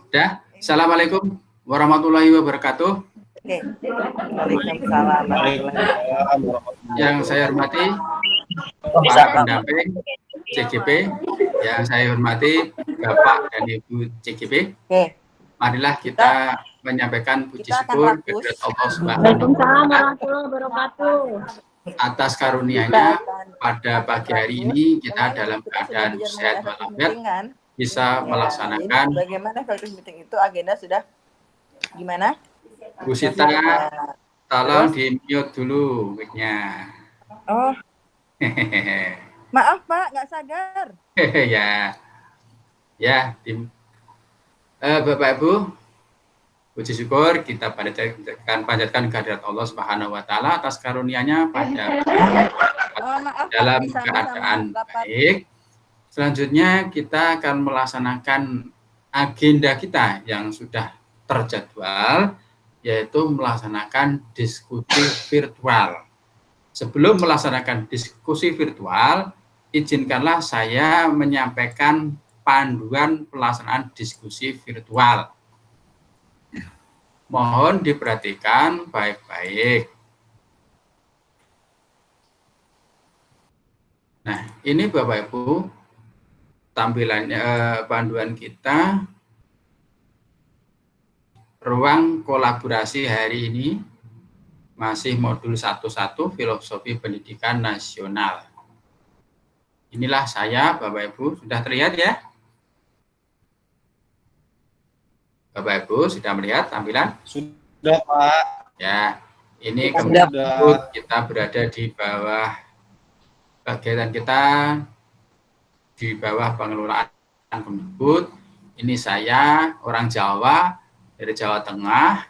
Dah. Assalamualaikum warahmatullahi wabarakatuh. Oke. Waalaikumsalam warahmatullahi wabarakatuh. Yang saya hormati para pendamping CGP, yang saya hormati Bapak dan Ibu CGP. Oke. Marilah kita menyampaikan puji syukur kepada Allah Subhanahu wa Ta'ala atas karunia-Nya pada pagi hari ini kita dalam keadaan sehat walafiat bisa melaksanakan. Bagaimana virtual meeting itu agenda sudah gimana? Bu Sita, tolong di mute dulu mic-nya. Oh. Maaf Pak, nggak sadar. Ya, Bapak Ibu, puji syukur kita panjatkan kehadirat Allah Subhanahu wa Ta'ala atas karunia-Nya pada dalam keadaan baik. Selanjutnya kita akan melaksanakan agenda kita yang sudah terjadwal, yaitu melaksanakan diskusi virtual. Sebelum melaksanakan diskusi virtual, izinkanlah saya menyampaikan panduan pelaksanaan diskusi virtual. Mohon diperhatikan baik-baik. Nah, ini Bapak Ibu, tampilannya panduan kita. Ruang kolaborasi hari ini masih modul 1.1 Filosofi Pendidikan Nasional. Inilah saya, Bapak Ibu, sudah terlihat ya? Bapak Ibu sudah melihat tampilan? Sudah, Pak. Ya, ini kemudian kita berada di bawah kegiatan kita di bawah pengelolaan Kemdikbud. Ini saya orang Jawa dari Jawa Tengah.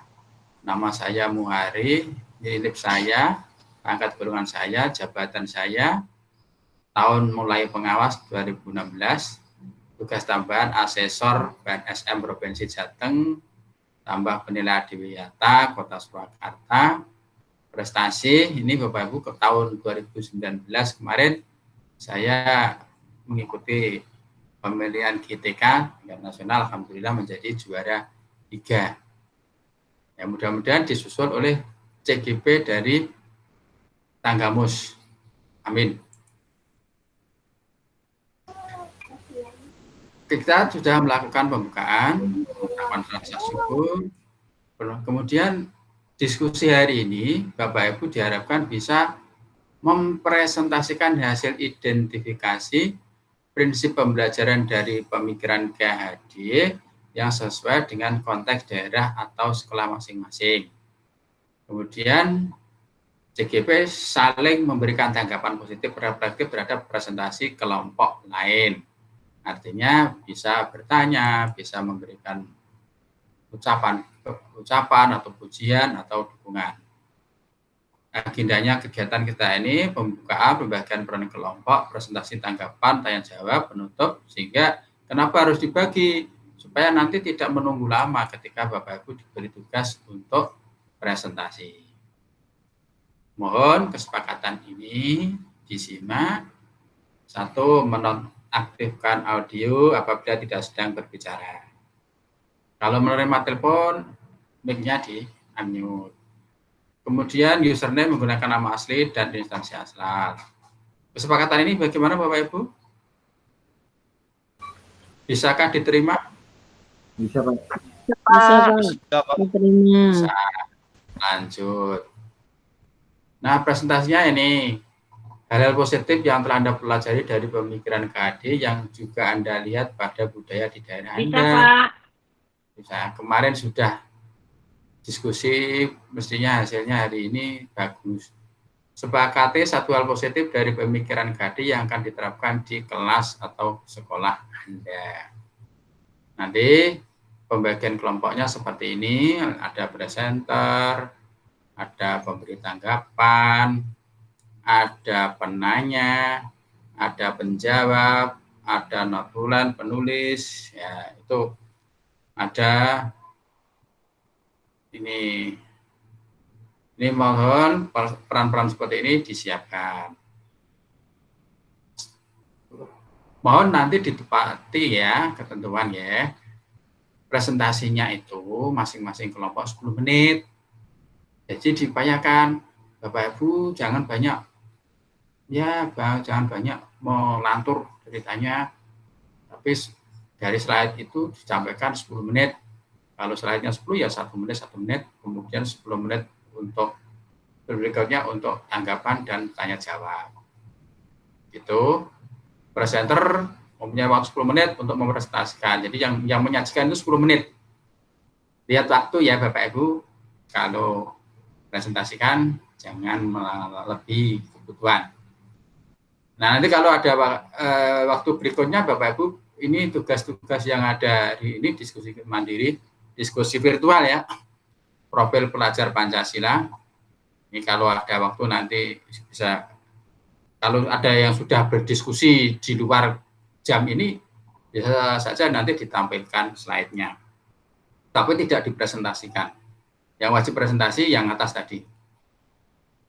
Nama saya Muhari, NIP saya, pangkat golongan saya, jabatan saya, tahun mulai pengawas 2016. Tugas tambahan asesor BNSM Provinsi Jateng, tambah penilaian Adiwiyata Kota Surakarta. Prestasi ini Bapak Ibu ke tahun 2019 kemarin saya mengikuti pemilihan GTK tingkat nasional, alhamdulillah menjadi juara 3. Ya, mudah-mudahan disusul oleh CGP dari Tanggamus. Amin. Kita sudah melakukan pembukaan, mengucapkan rasa syukur. Kemudian diskusi hari ini, Bapak Ibu diharapkan bisa mempresentasikan hasil identifikasi prinsip pembelajaran dari pemikiran KHD yang sesuai dengan konteks daerah atau sekolah masing-masing. Kemudian CGP saling memberikan tanggapan positif reflektif terhadap presentasi kelompok lain. Artinya bisa bertanya, bisa memberikan ucapan atau pujian atau dukungan. Agendanya kegiatan kita ini pembukaan, pembagian peran kelompok, presentasi tanggapan, tanya jawab, penutup, sehingga kenapa harus dibagi? Supaya nanti tidak menunggu lama ketika Bapak Ibu diberi tugas untuk presentasi. Mohon kesepakatan ini disimak. 1, aktifkan audio apabila tidak sedang berbicara. Kalau menerima telepon, mic-nya di-unmute. Kemudian username menggunakan nama asli dan instansi asal. Kesepakatan ini bagaimana Bapak Ibu? Bisakah diterima? Bisa, Pak. Bisa, Pak. Diterima. Bisa. Lanjut. Nah, presentasinya ini. Hal-hal positif yang telah Anda pelajari dari pemikiran KHD yang juga Anda lihat pada budaya di daerah Anda. Bisa, Pak. Bisa. Kemarin sudah diskusi, mestinya hasilnya hari ini bagus. Sepakati satu hal positif dari pemikiran KHD yang akan diterapkan di kelas atau sekolah Anda. Nanti pembagian kelompoknya seperti ini, ada presenter, ada pemberi tanggapan, ada penanya, ada penjawab, ada notulen, penulis, ya itu ada ini mohon peran-peran seperti ini disiapkan. Mohon nanti ditepati ya ketentuan ya. presentasinya itu masing-masing kelompok 10 menit. Jadi diupayakan Bapak Ibu jangan banyak melantur ceritanya, tapi dari slide itu disampaikan 10 menit. Kalau slide-nya 10 ya 1 menit, kemudian 10 menit untuk berikutnya untuk tanggapan dan tanya jawab. Gitu. Presenter mempunyai waktu 10 menit untuk mempresentasikan. Jadi yang menyajikan itu 10 menit. Lihat waktu ya Bapak Ibu. Kalau presentasikan jangan melebihi kebutuhan. Nah, nanti kalau ada waktu berikutnya Bapak Ibu, ini tugas-tugas yang ada di ini diskusi mandiri, diskusi virtual ya. Profil pelajar Pancasila. Ini kalau ada waktu nanti bisa, kalau ada yang sudah berdiskusi di luar jam ini, bisa saja nanti ditampilkan slide-nya. Tapi tidak dipresentasikan. Yang wajib presentasi yang atas tadi.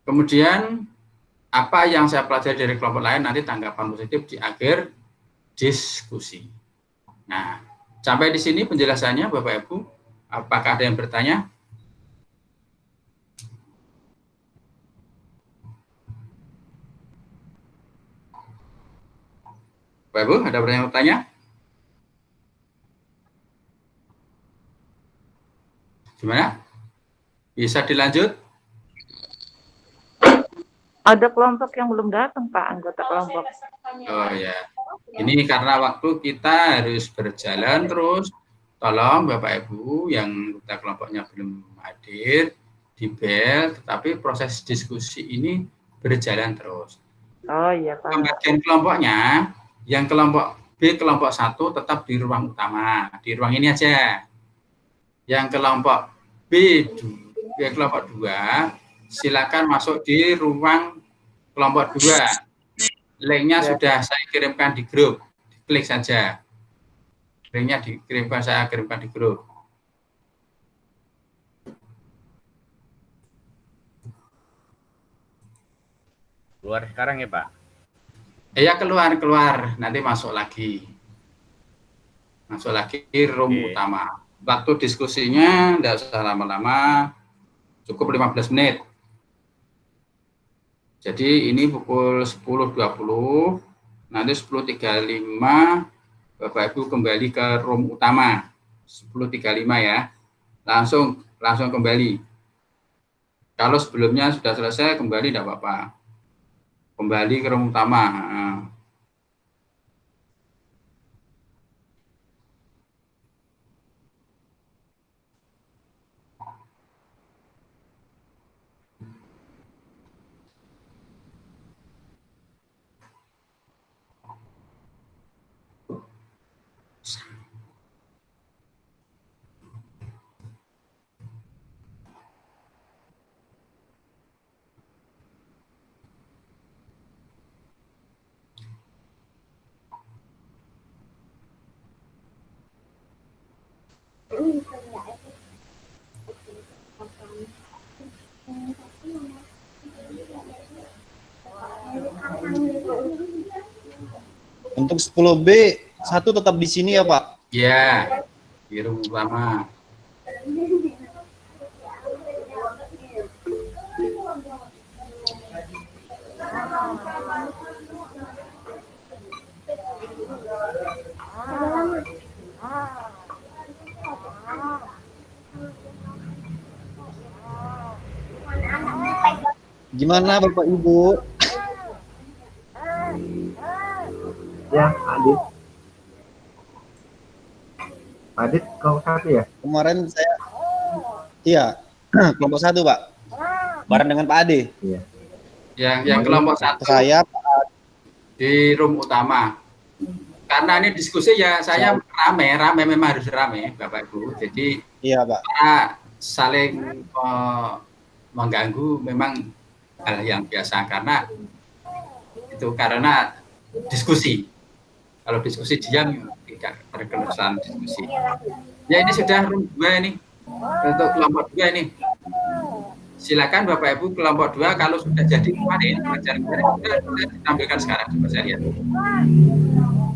Kemudian, apa yang saya pelajari dari kelompok lain, nanti tanggapan positif di akhir diskusi. Nah, sampai di sini penjelasannya Bapak Ibu. Apakah ada yang bertanya? Bapak Ibu, ada yang bertanya? Gimana? Bisa dilanjut? Ada kelompok yang belum datang, Pak, anggota kelompok. Oh ya, ini karena waktu kita harus berjalan terus. Tolong Bapak Ibu yang anggota kelompoknya belum hadir, di bel, tetapi proses diskusi ini berjalan terus. Oh iya, Pak. Pembagian kelompoknya, yang kelompok B, kelompok 1 tetap di ruang utama, di ruang ini aja. Yang kelompok B, kelompok 2, silakan masuk di ruang kelompok 2. Linknya sudah saya kirimkan di grup. Klik saja. Linknya saya kirimkan di grup. Keluar sekarang ya, Pak? Ya keluar. Nanti masuk lagi. Masuk lagi room utama. Waktu diskusinya tidak usah lama-lama. Cukup 15 menit. Jadi ini pukul 10.20, nanti 10.35 Bapak Ibu kembali ke room utama. 10.35 ya. Langsung kembali. Kalau sebelumnya sudah selesai kembali tidak apa-apa. Kembali ke room utama. Untuk 10B, 1 tetap di sini ya, Pak? Ya, di room utama. Gimana Bapak Ibu? Ya, Adit. Adit kelompok 1 ya? Kemarin saya, iya, kelompok 1, Pak. Bareng dengan Pak Ade. Iya. Yang kelompok 1 Saya di room utama. Karena ini diskusi ya saya rame memang harus rame Bapak Ibu. Jadi iya, Pak. Kita saling mengganggu memang hal yang biasa karena diskusi. Kalau diskusi diam tidak berkeluasan diskusi. Ya ini sudah room 2 ini untuk kelompok 2 ini. Silakan Bapak Ibu kelompok 2 kalau sudah jadi kemarin pelajaran sudah ditampilkan sekarang coba saya lihat.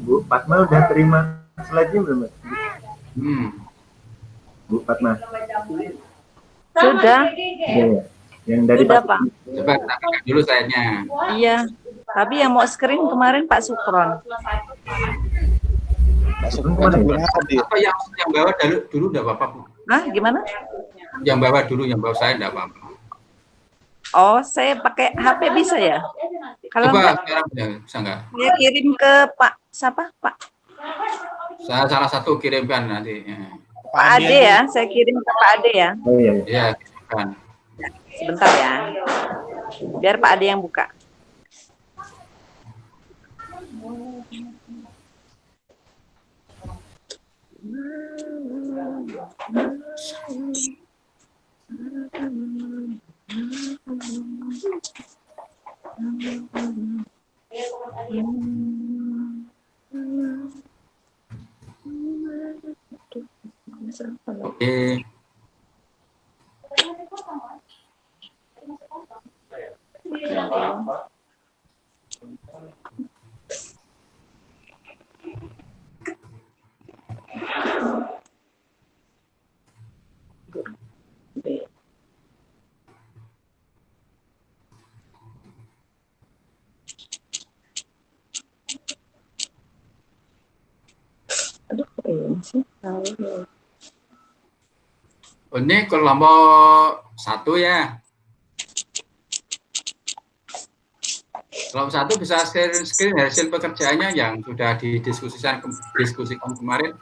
Bu Fatma udah terima slide-nya belum? Bu Fatma. Sudah. Iya, ya. Yang dari Sudah, Pak. Pak. Coba tampilkan dulu slide-nya. Iya. Tapi yang mau screen kemarin Pak Sukron. Pak Sukron belum hadir. Apa yang bawa dulu enggak apa-apa, Bu? Hah, gimana? Yang bawa dulu, yang bawa saya enggak apa-apa. Oh, saya pakai HP bisa ya? Kalau Coba enggak, sekarang ya, bisa enggak? saya kirim ke Pak siapa? Pak Saya salah satu kirimkan nanti. Ya. Pak Ade ya. Saya kirim ke Pak Ade ya. Oh iya, iya. Iya, kirimkan. Sebentar ya. Biar Pak Ade yang buka. Oke. Aduh, ini sih. Oh, ini kelompok 1 ya. Kelompok 1 bisa screen hasil pekerjaannya yang sudah diskusikan kemarin.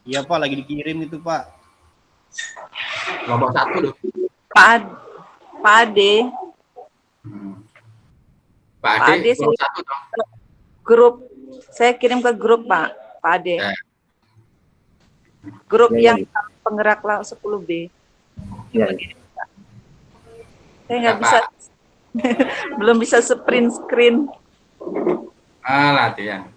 Iya Pak, lagi dikirim itu Pak. Kelompok 1 loh. Pak Ade. Pak Pak Ade, Ade, kelompok 1 dong. Grup. Saya kirim ke grup Pak Ade. Ya. Grup Ya, ya, yang penggerak laut 10B. Iya. Saya nggak Apa? bisa, belum bisa sprint screen. Latihan.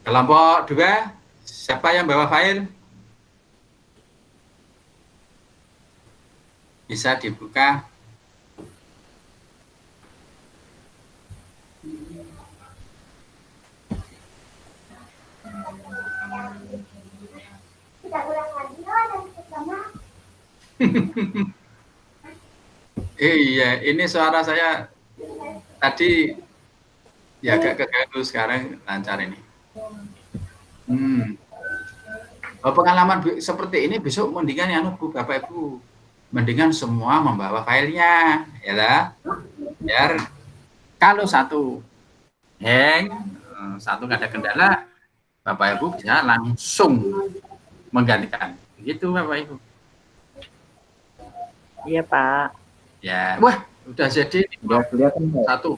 Kelompok 2, siapa yang bawa file? Bisa dibuka. Iya, ini suara saya tadi ya agak keganggu, sekarang lancar ini. Pengalaman seperti ini besok mendingan ya Bu, Bapak Ibu, mendingan semua membawa filenya, ya lah. Biar kalau satu hang, satu nggak ada kendala, Bapak Ibu bisa langsung menggantikan. Begitu Bapak Ibu. Iya Pak. Ya, wah, udah jadi Udah kelihatan Pak. 1.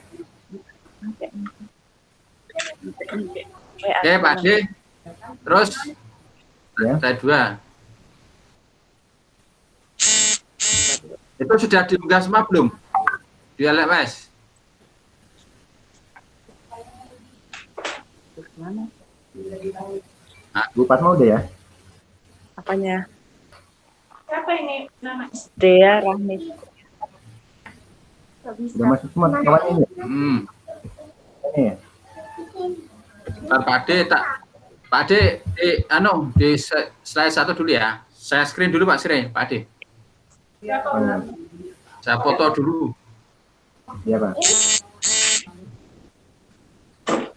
WA. Oke Pak D, terus Ya. slide 2. Itu sudah diunggah semua belum? Di LMS? Mana? Bu Fatma udah ya? Apanya? Siapa ini? Dea Rahmi. Udah masuk semua kawan ini. Ini ya? Pak D, Pak D, di slide 1 dulu ya. Saya screen dulu Pak Sire, Pak D. Oh, iya. Saya foto dulu. Iya Pak.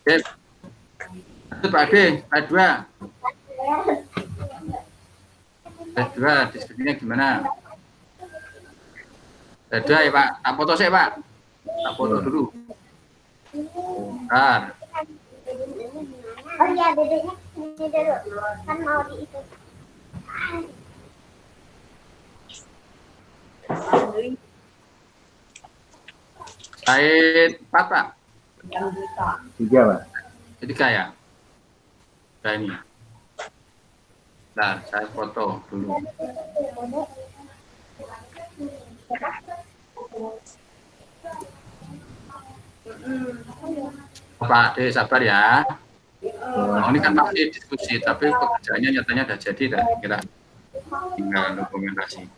Oke. Pak D, slide 2. Slide 2, diskusinya gimana? Slide 2 ya Pak, tak foto saya Pak. Tak foto dulu. Bentar. Oh iya, dedeknya ini dulu. Kan mau di itu. Slide 4 Pak. 3 Pak. Jadi kayak ini. Nah, saya foto dulu. Pak D, sabar ya. Ini kan pasti diskusi, tapi pekerjaannya nyatanya sudah jadi, dan kira tinggal dokumentasi.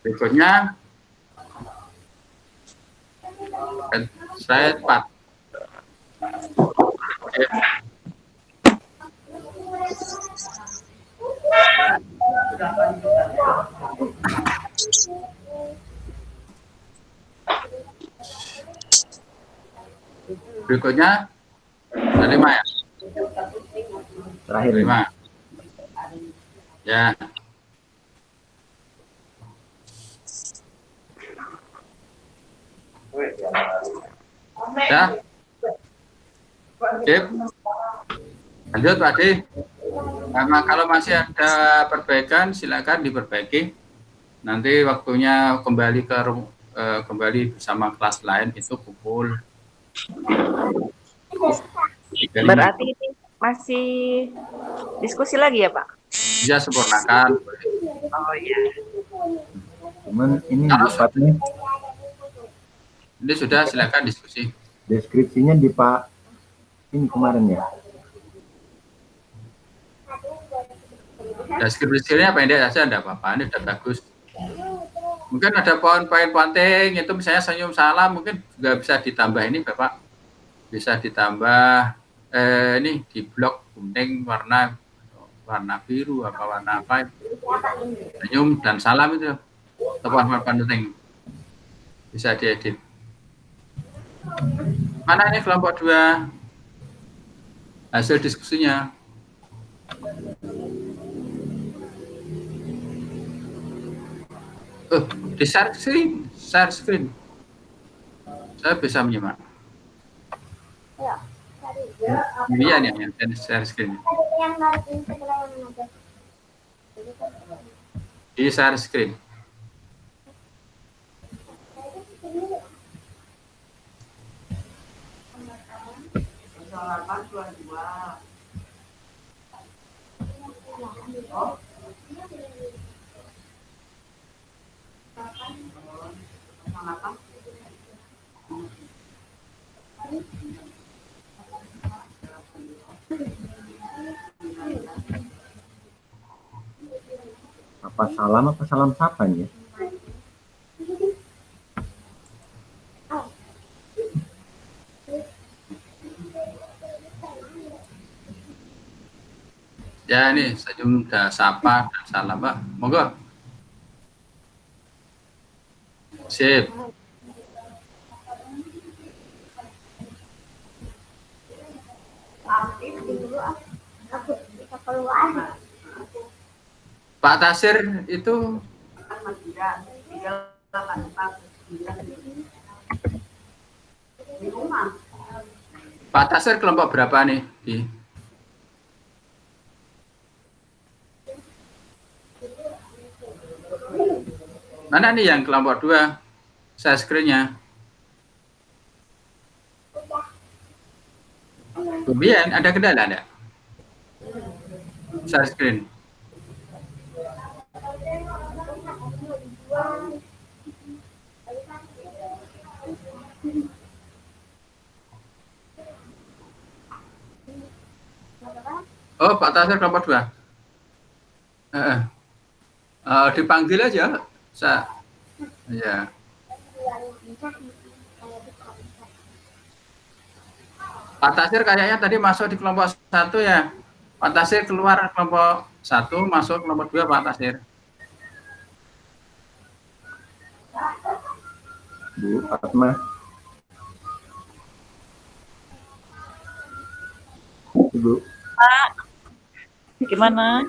Berikutnya Slide 4. Berikutnya ada 5 ya? Terakhir. 5. Ya. Ya. Sip. Lanjut Pak Adi. Nah, kalau masih ada perbaikan silakan diperbaiki. Nanti waktunya kembali kembali bersama kelas lain itu pukul 3.5. Berarti ini masih diskusi lagi ya, Pak? Bisa sempurnakan. Oh iya. Cuman ini Kalau dipatnya ini sudah silakan diskusi. deskripsinya di Pak ini kemarin ya. Deskripsinya pendek saja, enggak apa-apa, ini sudah bagus. Mungkin ada poin-poin penting, itu misalnya senyum salam, mungkin juga bisa ditambah ini Bapak. Bisa ditambah, ini di blok kuning warna biru, warna apa, senyum dan salam itu, poin-poin penting. Bisa diedit. Mana ini kelompok 2? Hasil diskusinya. Di share screen. Saya bisa menyimak. Ya, tadi. Iya nih, yang share screen. Yang dari sebelah yang mana? Di share screen. Apa salam sapa nih ya? Ya ini senyum dan sapa dan salam Pak. Monggo. Sip. Aku bisa keluar. Pak Tasir itu Pak Tasir kelompok berapa nih di mana nih yang kelompok 2 share screen-nya? Kemudian ada kendala enggak? Share screen. Oh, Pak Tasir kelompok 2. Dipanggil aja. Ya. Pak Tasir kayaknya tadi masuk di kelompok 1 ya. Pak Tasir keluar kelompok 1, masuk kelompok 2 Pak Tasir. Bu Fatma. Ibu. Pak, gimana?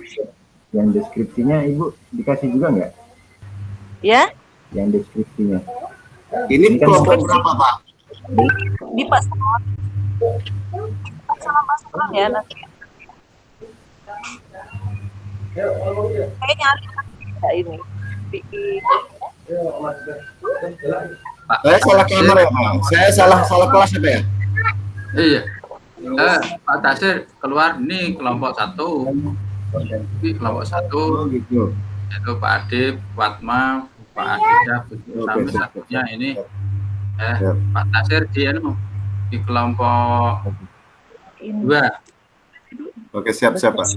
Yang deskripsinya Ibu dikasih juga nggak? Ya? Yang deskripsinya. Ini kelompok berapa Pak? Di Pak Salam. Pak Salam masukkan ya nanti. Saya nyari ya ini. Saya salah kamar ya Pak. Saya salah kelas apa ya? Iya. Pak Tasir keluar ini kelompok 1. Ini kelompok 1. Gitu. Itu Pak Adib, Fatma, Pak Adib, sampai satunya ini Pak Tasir di kelompok 2. Oke, siap Pak.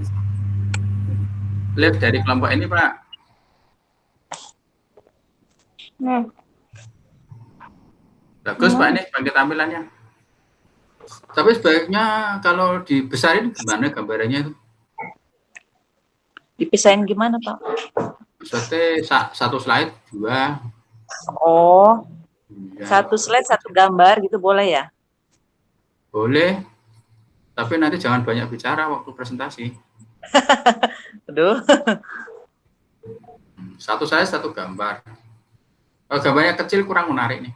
Lihat dari kelompok ini Pak. Bagus Pak, ini bangkit tampilannya. Tapi sebaiknya kalau dibesarin gimana gambarannya itu? Dipisahin gimana, Pak? Maksudnya satu slide, 2. Oh, Ya, satu slide, satu gambar gitu boleh ya? boleh. Tapi nanti jangan banyak bicara waktu presentasi. Aduh. Satu slide, satu gambar. Kalau gambarnya kecil kurang menarik nih.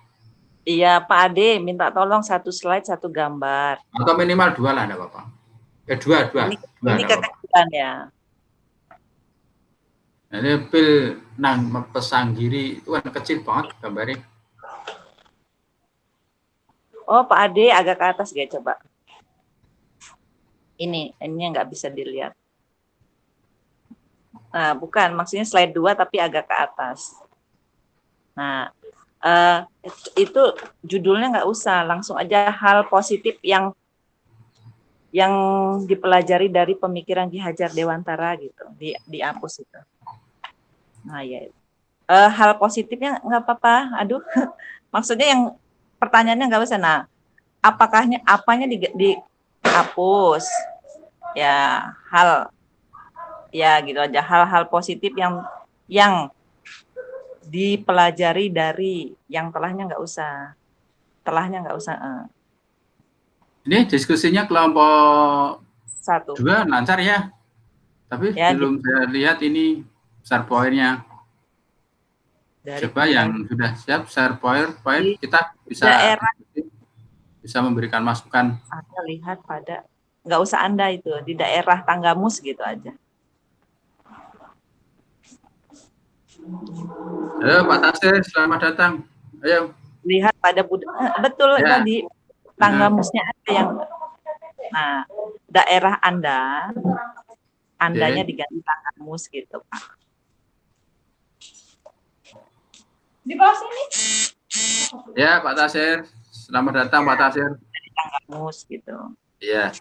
Iya, Pak Ade minta tolong satu slide, satu gambar. Atau minimal 2 lah, enggak apa-apa. Dua, Ini enggak apa-apa. kekecilan ya. Ini pil nang pesanggiri itu kan kecil banget gambarnya. Oh, Pak Ade agak ke atas ya, coba. Ini nggak bisa dilihat. Nah, bukan, maksudnya slide 2 tapi agak ke atas. Nah, itu judulnya nggak usah, langsung aja hal positif yang dipelajari dari pemikiran Ki Hajar Dewantara gitu, dihapus itu. Nah ya, hal positifnya nggak apa-apa. Aduh, maksudnya yang pertanyaannya nggak usah. Nah, apanya dihapus? Ya hal, ya gitu aja, hal-hal positif yang dipelajari dari yang telahnya nggak usah. Ini diskusinya kelompok 1. 2 lancar ya. Tapi Ya, belum saya lihat ini share point-nya. Coba yang sudah siap share point kita bisa memberikan masukan. Anda lihat pada, nggak usah Anda itu, di daerah Tanggamus gitu aja. Halo Pak Tasir, selamat datang. Ayo. Lihat pada betul Ya. tadi Tanggamusnya ada yang, nah daerah Andanya diganti Tanggamus gitu Pak. Di bawah sini. Ya Pak Tasir, selamat datang Pak Tasir. Tanggamus gitu. Iya.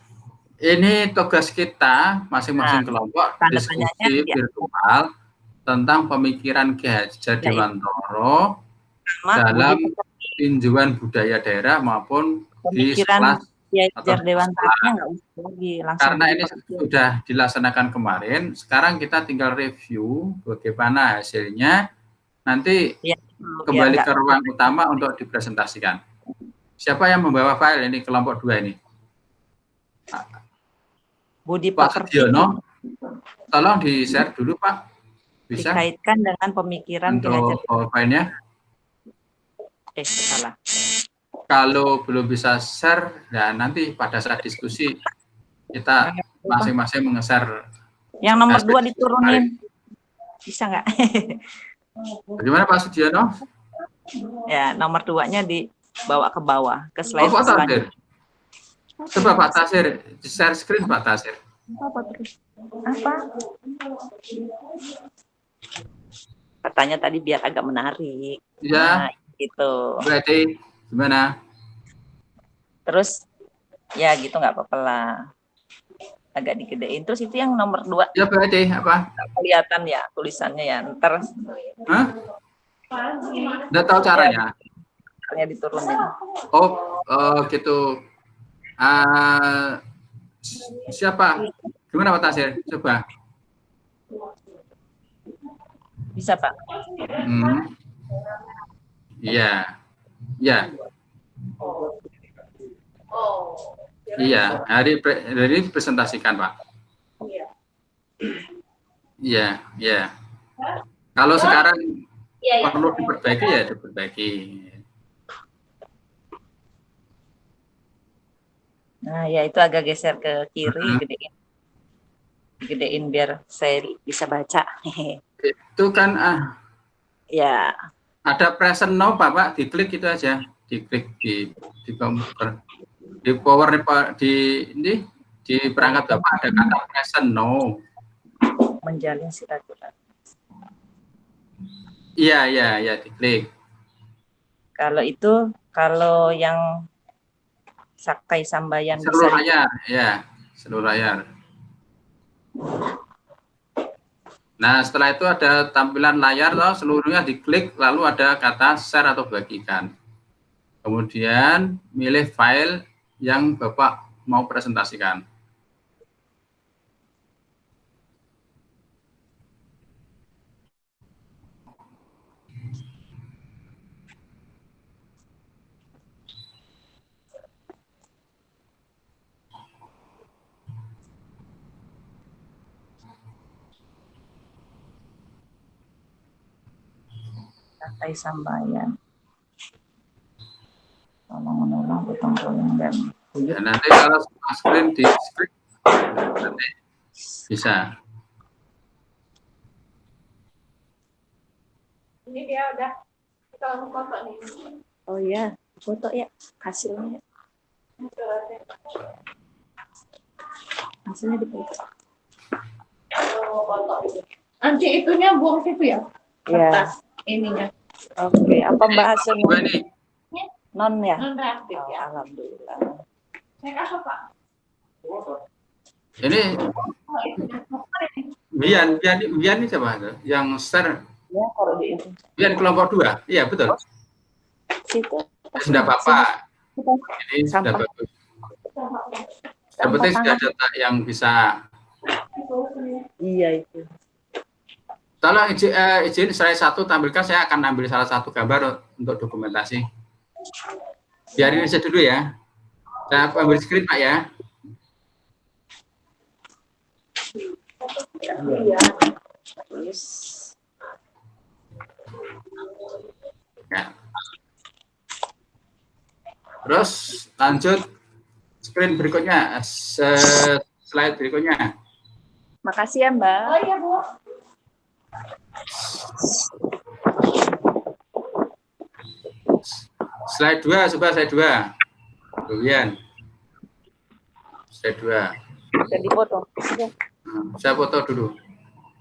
Ini tugas kita masing-masing kelompok diskusi virtual tentang pemikiran Ki Hajar Dewantara dalam tinjauan budaya daerah maupun di pemikiran kelas Ki Hajar Dewantara nggak usah lagi langsung. Karena ini sudah dilaksanakan kemarin, sekarang kita tinggal review bagaimana hasilnya. Nanti kembali ke ruang utama untuk dipresentasikan. Siapa yang membawa file ini kelompok 2 ini? Budi Pak Pekerti. Sudiono, tolong di-share dulu Pak. Bisa? Dikaitkan dengan pemikiran Ki Hajar. Untuk file-nya. Salah. Kalau belum bisa share, ya nanti pada saat diskusi kita masing-masing nge-share. Yang nomor 2 diturunin. Bisa nggak? Bagaimana Pak Sudiono? Ya, nomor 2-nya dibawa ke bawah, ke slide Pak selanjutnya. Tasir. Coba Pak Tasir, share screen Pak Tasir. Apa? Katanya tadi biar agak menarik. Ya. Nah, gitu. Berarti gimana? Terus ya gitu nggak apa-apa lah. Agak digedein. Terus itu yang nomor 2. Ya berarti apa? Kelihatan ya tulisannya ya. Ntar Hah? Nggak tahu caranya. caranya diturunin. Oh, gitu. Siapa? Gimana Pak Tasir? Coba. Bisa Pak. Iya. Iya. Iya, hari presentasikan Pak. Iya, iya. Kalau sekarang perlu diperbaiki ya diperbaiki. Nah, ya itu agak geser ke kiri, gedein biar saya bisa baca. Itu kan Ya. ada present now Bapak, diklik itu aja, diklik di komputer. Di power di perangkat Bapak ada kata present now. Menjalin silaturahmi. Iya, diklik. Kalau yang Sakai Sambayan seluruh layar, ya, seluruh layar. Nah, setelah itu ada tampilan layar, seluruhnya diklik, lalu ada kata share atau bagikan. Kemudian milih file yang Bapak mau presentasikan. Partai Sambayan. Tolong menolong potong dan Ya, nanti kalau screen di screen nanti bisa. Ini dia udah kalau foto nih. oh ya, foto ya hasilnya. Hasilnya di foto. Nanti itunya buang situ ya? Ya. Kertas ininya. Oke, apa Mbak hasilnya? Dua nih. Non ya? Non reaktif Oh, ya. alhamdulillah. Saya kasih Pak. Ini Bian ini siapa itu? Yang share Ya, kalau di itu. Bian kelompok 2. Iya, betul. Situ. Sudah Bapak. Ini sudah Sampah. bagus. Yang penting sudah data yang bisa. Iya itu. Tolong izin saya satu tampilkan, saya akan ambil salah satu gambar untuk dokumentasi. Biarin aja dulu ya. Saya ambil screen Pak ya. Iya. Terus. Ya. Terus lanjut screen berikutnya, slide berikutnya. Makasih ya Mbak. Oh iya Bu. Slide 2, coba slide 2. Kemudian slide 2. Jadi foto. Sudah. Saya foto dulu.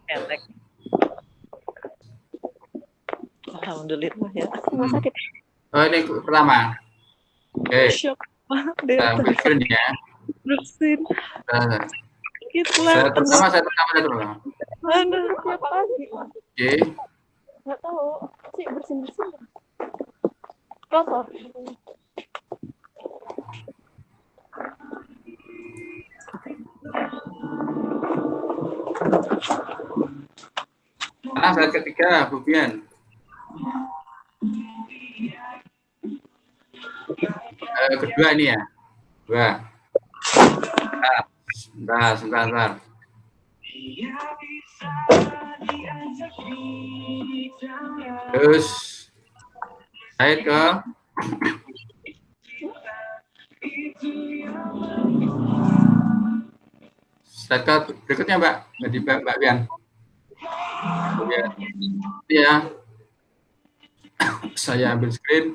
Elek. Alhamdulillah ya. Nggak sakit. Oh, ini pertama. Oke, Shock. kita ambil screen ya. Bersin. Nah, Sakit saya lah. pertama. Mana tiap pagi. Oke, Nggak tahu. Sih bersin-bersin. Kotor. nah slide ketiga, Bu Bian. Kedua ini ya. Dua. Sebentar. Terus saya ke slide berikutnya Mbak. Jadi Mbak Bian. Ya. Saya ambil screen.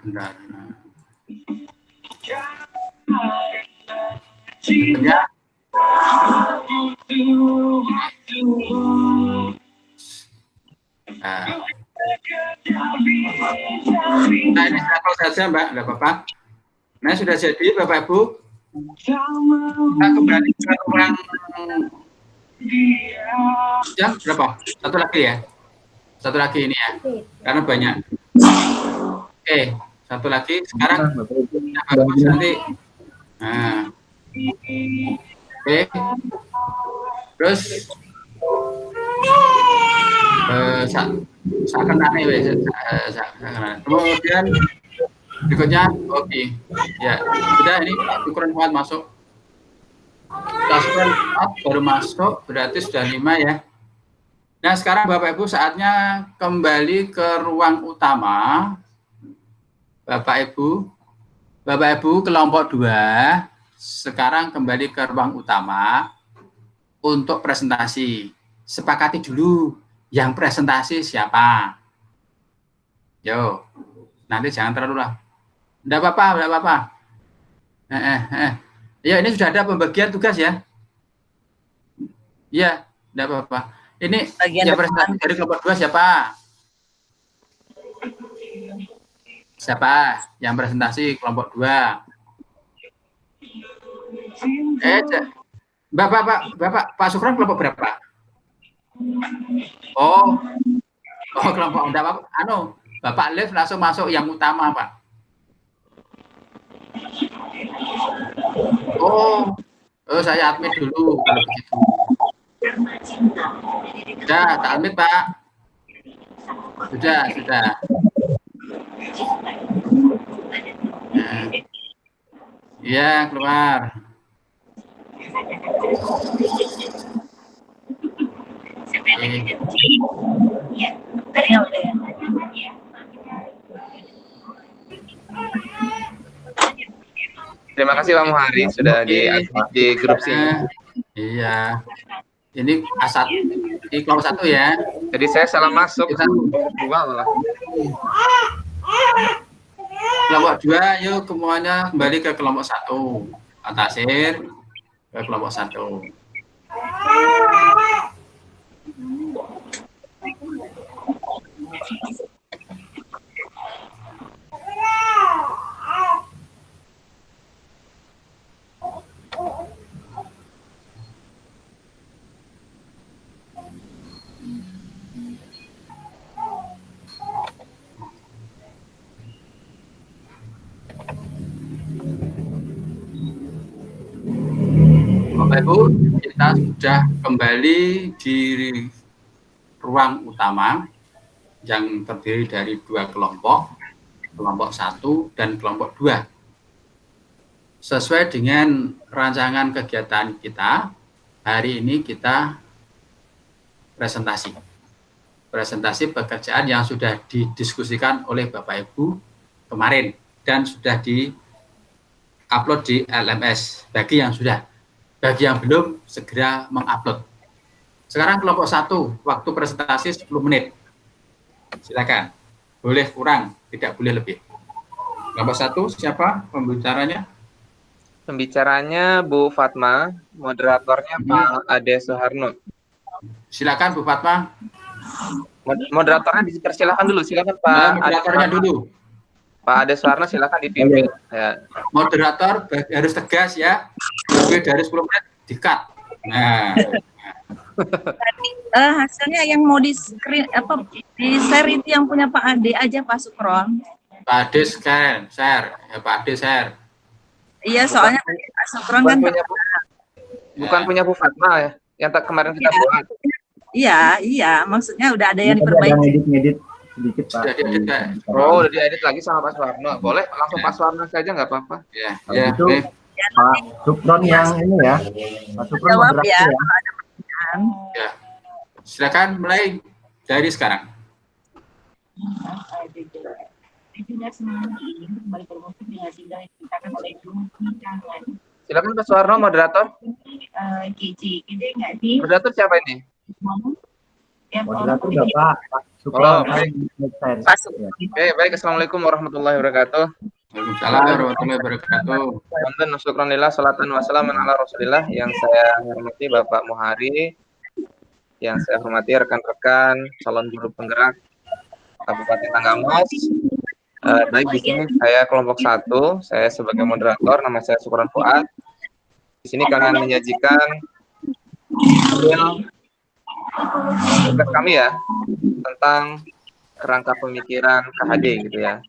Benar. Ya. Nah, ini sampel saja Mbak, enggak apa-apa. Nah, sudah jadi Bapak Ibu. Kita kembali ke ruang jam berapa? Satu lagi ya. Satu lagi ini ya. Karena banyak. Oke, satu lagi. Sekarang bagus nanti. Nah. Oke. Terus kemudian berikutnya oke. Ya, sudah ini ukuran kuat masuk. Ukuran kuat baru masuk, berarti sudah 5 ya. Nah, sekarang Bapak Ibu saatnya kembali ke ruang utama. Bapak Ibu kelompok 2 sekarang kembali ke ruang utama untuk presentasi. Sepakati dulu yang presentasi siapa. Yo, nanti jangan terlalu lah. Enggak apa-apa. Ya, ini sudah ada pembagian tugas ya. Iya, enggak apa-apa. Ini yang presentasi dari kelompok 2 siapa? Siapa yang presentasi kelompok 2? Bapak, Pak Sukron kelompok berapa? Oh, kelompok enggak apa, Bapak live langsung masuk yang utama, Pak. Oh, saya admit dulu kalau begitu. Sudah, tak admit, Pak. Sudah. Nah. Iya, keluar. Terima kasih Pak Muhari sudah di grup sini. Iya. Ini asat di kelompok 1 ya. Jadi saya salah masuk. Kelompok 2, yuk semuanya kembali ke kelompok 1. Pak Tasir ke kelompok 1. Bapak Ibu, kita sudah kembali di ruang utama yang terdiri dari 2 kelompok 1 dan kelompok 2. Sesuai dengan rancangan kegiatan kita, hari ini kita presentasi pekerjaan yang sudah didiskusikan oleh Bapak Ibu kemarin dan sudah di-upload di LMS bagi yang sudah. Bagi yang belum, segera mengupload. Sekarang kelompok 1, waktu presentasi 10 menit. Silakan. Boleh kurang, tidak boleh lebih. Kelompok 1, siapa pembicaranya? Pembicaranya Bu Fatma, moderatornya Pak Ade Soeharno. Silakan Bu Fatma. Moderatornya dipersilakan dulu, silakan Pak. Moderatornya dulu. Pak Ade Soeharno silakan dipimpin. Ya. Moderator harus tegas ya. Lebih dari 10 menit di-cut. Nah. Hasilnya yang mau di screen di share itu yang punya Pak Ade aja Pak Sukron. Pak Ade share. Ya Pak Ade share. Iya, soalnya Pak Sukron kan bukan punya Bu Fatma ya, yang kemarin kita buat. Iya, maksudnya udah ada yang diperbaiki. Ngedit sedikit Pak. Sudah diedit, Pak. Oh, udah diedit lagi sama Pak Suwarno. Boleh langsung Pak Suwarno saja nggak apa-apa. Ya, Itu oke. Pak Sukron yang ini ya. Pak Sukron Jawab moderasi ya, ya. kalau ada pertanyaan. Ya. Silakan mulai dari sekarang. Silakan Pak Suwarno, moderator. Moderator siapa ini? Moderator Bapak Pak Sukron. Oh, baik. Pak Sukron. Oke, baik. Assalamualaikum warahmatullahi wabarakatuh. Waalaikumsalam warahmatullahi wabarakatuh. Wonten syukronillah salatan wassalamun ala Rasulillah. Yang saya hormati Bapak Muhari, yang saya hormati rekan-rekan calon guru penggerak Kabupaten Tanggamus. Baik, di sini saya kelompok 1, saya sebagai moderator, nama saya Sukron Fuad. Di sini kami akan menyajikan tugas kami ya tentang kerangka pemikiran KHD gitu ya.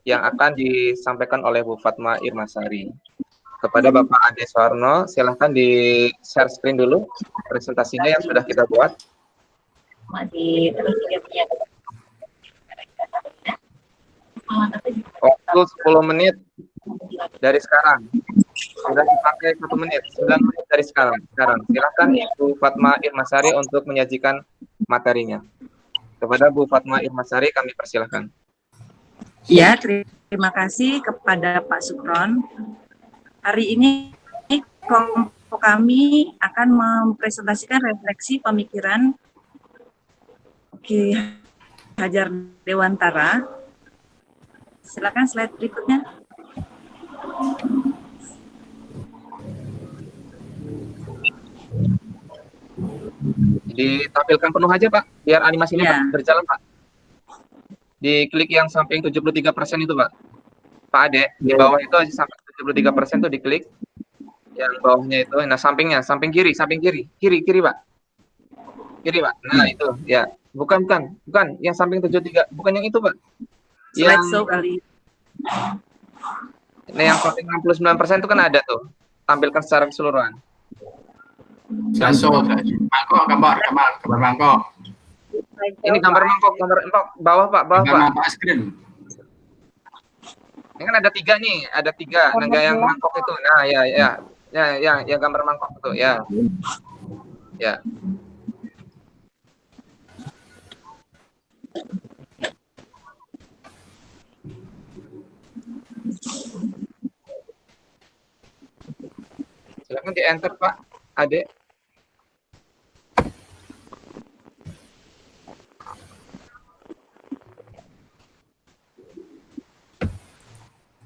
Yang akan disampaikan oleh Bu Fatma Irmasari. Kepada Bapak Ade Soeharno, silahkan di share screen dulu presentasinya yang sudah kita buat. Waktu 10 menit dari sekarang. Sudah dipakai 1 menit, 9 menit dari sekarang. Silahkan Ibu Fatma Irmasari untuk menyajikan materinya. Kepada Bu Fatma Irmasari kami persilahkan. Ya, terima kasih kepada Pak Sukron. Hari ini kelompok kami akan mempresentasikan refleksi pemikiran Ki Hajar Dewantara. Silakan slide berikutnya. Ditampilkan penuh aja Pak, biar animasinya berjalan Pak. Diklik yang samping 73% itu Pak. Pak Ade, di bawah itu aja sampai 73% tuh diklik. Yang bawahnya itu, nah sampingnya, samping kiri Pak. Kiri Pak. Nah itu ya, bukan, yang samping 73, bukan yang itu Pak. Slideshow kali. Nah yang samping 69% itu kan ada tuh, tampilkan secara keseluruhan. Slideshow, gambar mangkok. Ini gambar mangkok bawah Pak, Gambar screen. Ini kan ada 3 nih, ada 3. Nah yang mangkok itu, nah ya gambar mangkok itu ya. Silakan di enter Pak, Ade.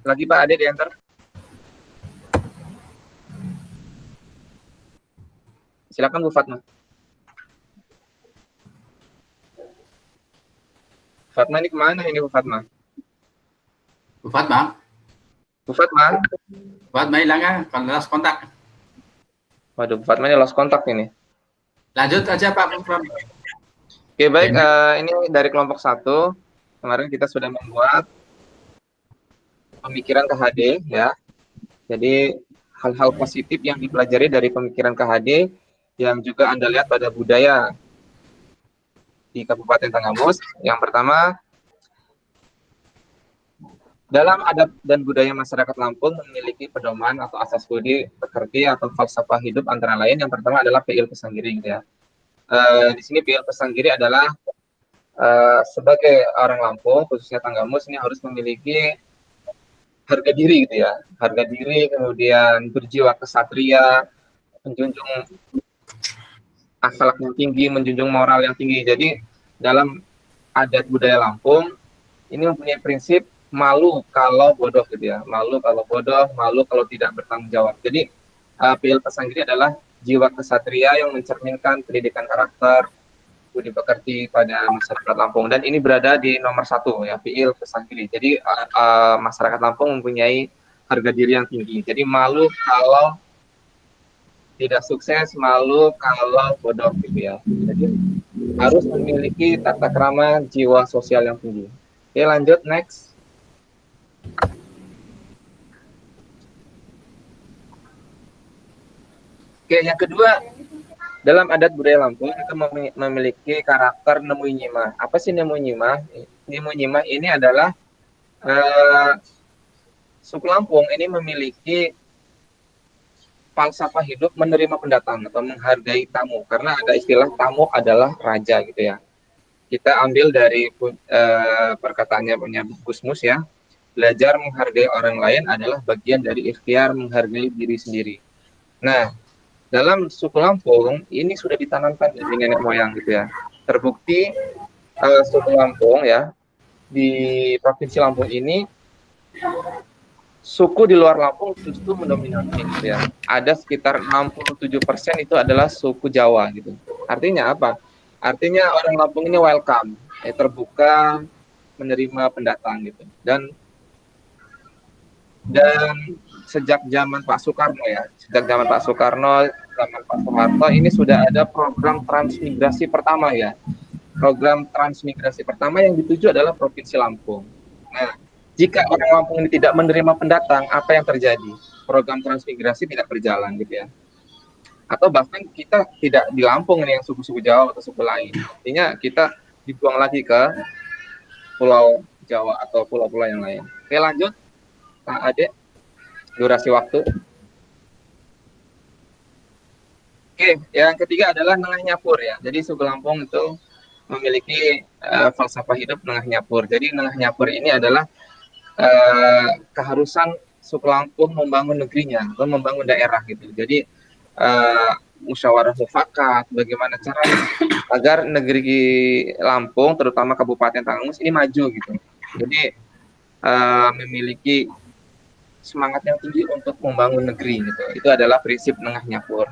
Lagi Pak Ade di enter. Silakan Bu Fatma. Fatma ini kemana ini Bu Fatma? Bu Fatma hilang ya, kalau lost kontak. Waduh, Bu Fatma ini lost kontak ini. Lanjut aja Pak. Oke, baik. Ini dari kelompok 1. Kemarin kita sudah membuat pemikiran KHD ya. Jadi hal-hal positif yang dipelajari dari pemikiran KHD yang juga Anda lihat pada budaya di Kabupaten Tanggamus. Yang pertama, dalam adat dan budaya masyarakat Lampung memiliki pedoman atau asas budi pekerti atau falsafah hidup antara lain. Yang pertama adalah Piil Pesanggiri gitu ya. Di sini Piil Pesanggiri adalah sebagai orang Lampung, khususnya Tanggamus, ini harus memiliki harga diri gitu ya. Harga diri, kemudian berjiwa kesatria, menjunjung akhlak yang tinggi, menjunjung moral yang tinggi. Jadi dalam adat budaya Lampung ini mempunyai prinsip malu kalau bodoh gitu ya. Malu kalau bodoh, malu kalau tidak bertanggung jawab. Jadi Piil Pesanggiri adalah jiwa kesatria yang mencerminkan pendidikan karakter, budi pekerti pada masyarakat Lampung. Dan ini berada di nomor 1 ya, Piil Pesanggiri. Jadi masyarakat Lampung mempunyai harga diri yang tinggi. Jadi malu kalau tidak sukses, malu kalau bodoh gitu ya. Jadi harus memiliki tata krama, jiwa sosial yang tinggi. Oke, lanjut next. Oke, yang kedua, dalam adat budaya Lampung itu memiliki karakter nemu nyimah. Apa sih nemu nyimah? Nemu nyimah ini adalah suku Lampung ini memiliki falsafah hidup menerima pendatang atau menghargai tamu, karena ada istilah tamu adalah raja gitu ya. Kita ambil dari perkataannya punya Gusmus ya, belajar menghargai orang lain adalah bagian dari ikhtiar menghargai diri sendiri. Nah, dalam suku Lampung ini sudah ditanamkan dari nenek moyang gitu ya. Terbukti suku Lampung ya, di Provinsi Lampung ini suku di luar Lampung justru mendominasi gitu ya. Ada sekitar 67% itu adalah suku Jawa gitu. Artinya apa? Artinya orang Lampung ini welcome, terbuka menerima pendatang gitu. Dan sejak zaman Pak Soekarno ya, zaman Pak Soeharto ini sudah ada program transmigrasi pertama ya. Program transmigrasi pertama yang dituju adalah Provinsi Lampung. Nah, jika orang Lampung ini tidak menerima pendatang, apa yang terjadi? Program transmigrasi tidak berjalan gitu ya. Atau bahkan kita tidak di Lampung ini yang suku-suku Jawa atau suku lain. Artinya kita dibuang lagi ke Pulau Jawa atau pulau-pulau yang lain. Oke, lanjut. Pak Ade, durasi waktu. Oke, yang ketiga adalah nengah nyapur ya. Jadi suku Lampung itu memiliki falsafah hidup nengah nyapur. Jadi nengah nyapur ini adalah keharusan suku Lampung membangun negerinya atau membangun daerah gitu. Jadi musyawarah mufakat, bagaimana caranya agar negeri Lampung, terutama Kabupaten Tanggamus ini maju gitu. Jadi memiliki semangat yang tinggi untuk membangun negeri gitu. Itu adalah prinsip nengah nyapur.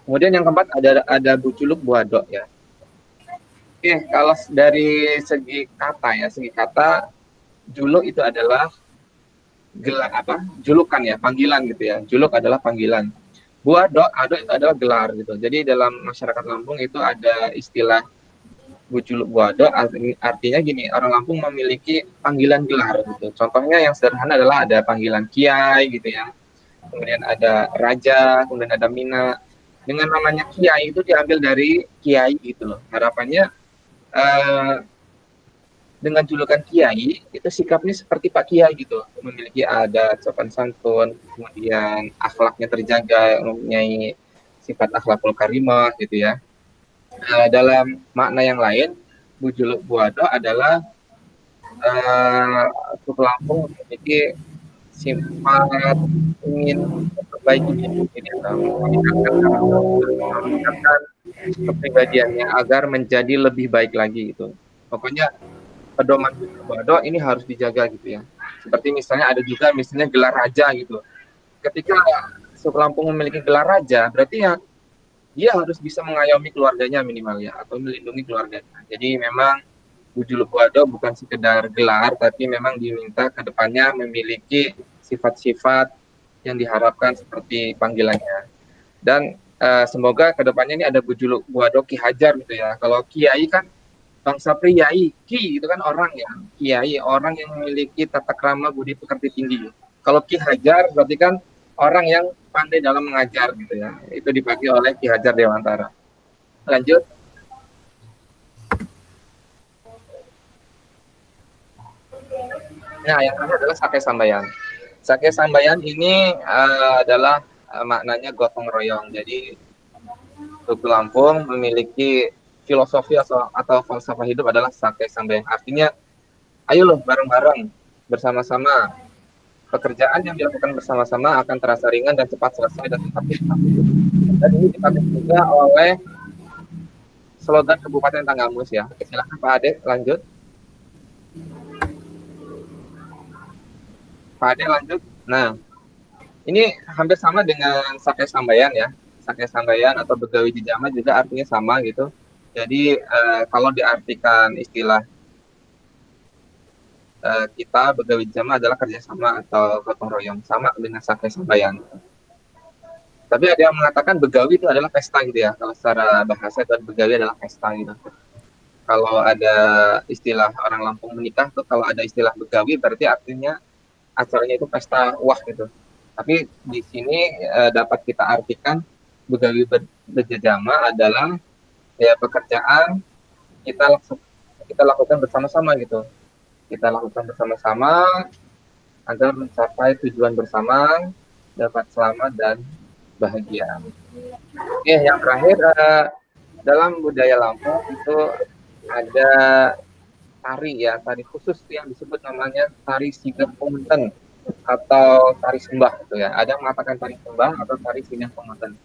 Kemudian yang keempat ada buculuk buadok ya. Oke, kalau dari segi kata ya, juluk itu adalah gelar apa? Julukan ya, panggilan gitu ya. Juluk adalah panggilan. Buado, ado itu adalah gelar gitu. Jadi dalam masyarakat Lampung itu ada istilah bujuluk buado, artinya gini, orang Lampung memiliki panggilan gelar gitu. Contohnya yang sederhana adalah ada panggilan kiai gitu ya. Kemudian ada raja, kemudian ada mina. Dengan namanya kiai itu diambil dari kiai gitu loh. Harapannya dengan julukan kiai itu sikapnya seperti Pak Kiai gitu, memiliki adat, sopan santun, kemudian akhlaknya terjaga, mempunyai sifat akhlakul karimah gitu ya. Dalam makna yang lain, bujuluk buado adalah suku Lampung memiliki sifat ingin memperbaiki diri atau meningkatkan kepribadiannya agar menjadi lebih baik lagi gitu. Pokoknya pedoman buado ini harus dijaga gitu ya. Seperti misalnya ada juga misalnya gelar raja gitu. Ketika suku Lampung memiliki gelar raja, berarti ya dia harus bisa mengayomi keluarganya minimal ya, atau melindungi keluarganya. Jadi memang bujuluk buado bukan sekedar gelar, tapi memang diminta ke depannya memiliki sifat-sifat yang diharapkan seperti panggilannya. Dan semoga ke depannya ini ada bujuluk buado Ki Hajar gitu ya. Kalau kiai kan bangsa priai, ki itu kan orang ya, kiai orang yang memiliki tata krama budi pekerti tinggi. Kalau Ki Hajar berarti kan orang yang pandai dalam mengajar gitu ya. Itu dipakai oleh Ki Hajar Dewantara. Lanjut. Nah, yang terakhir adalah Sake Sambayan. Sake Sambayan ini adalah maknanya gotong royong. Jadi suku Lampung memiliki filosofi atau falsafah hidup adalah Sake Sambayan. Artinya, ayo loh bareng-bareng bersama-sama. Pekerjaan yang dilakukan bersama-sama akan terasa ringan dan cepat selesai dan cepat tuntas. Dan ini dipakai juga oleh slogan Kabupaten Tanggamus ya. Silakan Pak Ade, lanjut. Pak Ade lanjut. Nah, ini hampir sama dengan Sake Sambayan ya. Sake Sambayan atau begawi jejama juga artinya sama gitu. Jadi kalau diartikan istilah kita begawi jejama adalah kerjasama atau gotong royong, sama dengan Sake Sambayan. Tapi ada yang mengatakan begawi itu adalah pesta gitu ya. Kalau secara bahasa itu begawi adalah pesta gitu. Kalau ada istilah orang Lampung menikah tuh kalau ada istilah begawi berarti artinya acaranya itu pesta wah gitu. Tapi di sini dapat kita artikan begawi berjejama adalah ya pekerjaan kita lakukan bersama-sama gitu. Kita lakukan bersama-sama agar mencapai tujuan bersama, dapat selamat dan bahagia. Oke, yang terakhir dalam budaya Lampung itu ada tari ya, tari khusus yang disebut namanya tari Sigap Punten atau tari sembah gitu ya. Ada yang mengatakan tari sembah atau tari Sigap Punten.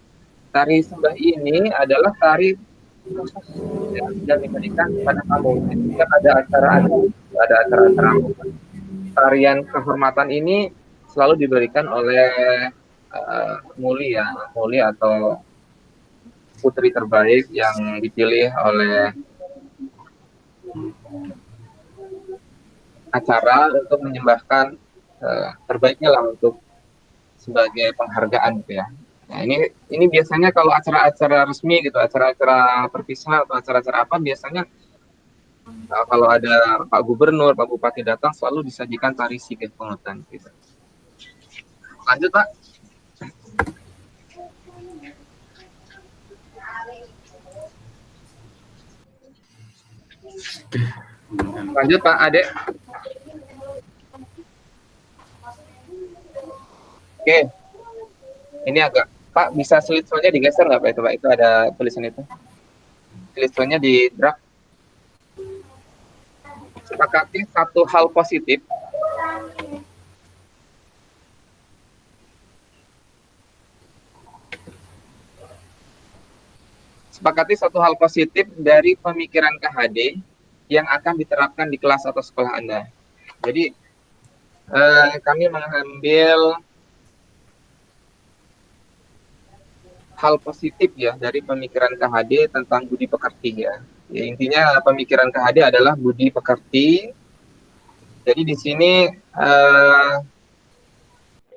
Tari sembah ini adalah tari khusus yang diberikan kepada tamu. Jika ada acara tarian kehormatan ini selalu diberikan oleh muli atau putri terbaik yang dipilih oleh acara untuk menyembahkan terbaiknya lah untuk sebagai penghargaan gitu ya. Nah, ini biasanya kalau acara-acara resmi gitu, acara-acara perpisahan atau acara-acara apa biasanya kalau ada Pak Gubernur, Pak Bupati datang selalu disajikan tari Sigap Punten gitu. Lanjut Pak. Lanjut Pak Ade. Oke. Ini agak Pak bisa slide-nya digeser nggak Pak itu Pak? Itu ada tulisan itu. Slide-nya di draft. Sepakati satu hal positif. Sepakati satu hal positif dari pemikiran KHD yang akan diterapkan di kelas atau sekolah Anda. Jadi kami mengambil hal positif ya dari pemikiran KHD tentang budi pekerti ya. Intinya pemikiran KHD adalah budi pekerti. Jadi di sini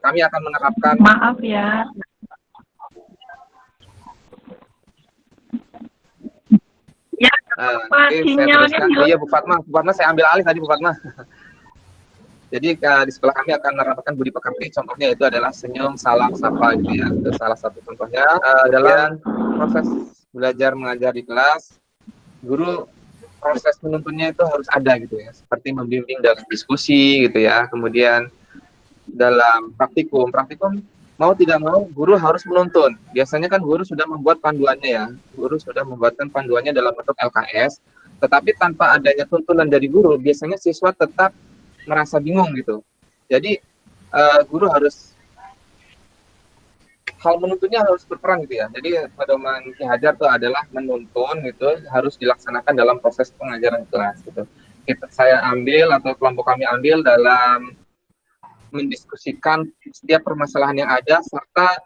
kami akan menerapkan. Maaf ya. Ya, Oke, saya teruskan. Oh iya, Bu Fatma saya ambil alih tadi, Bu Fatma. Jadi di sekolah kami akan menerapkan budi pekerti, contohnya itu adalah senyum, salam, sapa gitu ya. Itu salah satu contohnya. Dalam proses belajar mengajar di kelas, guru proses menuntunnya itu harus ada gitu ya. Seperti membimbing dalam diskusi gitu ya. Kemudian dalam praktikum mau tidak mau guru harus menuntun. Biasanya kan guru sudah membuat panduannya ya. Guru sudah membuatkan panduannya dalam bentuk LKS, tetapi tanpa adanya tuntunan dari guru, biasanya siswa tetap merasa bingung gitu. Jadi guru harus hal menuntunnya harus berperan gitu ya. Jadi pedoman Ki Hajar itu adalah menuntun gitu, harus dilaksanakan dalam proses pengajaran kelas gitu. Saya ambil atau kelompok kami ambil dalam mendiskusikan setiap permasalahan yang ada serta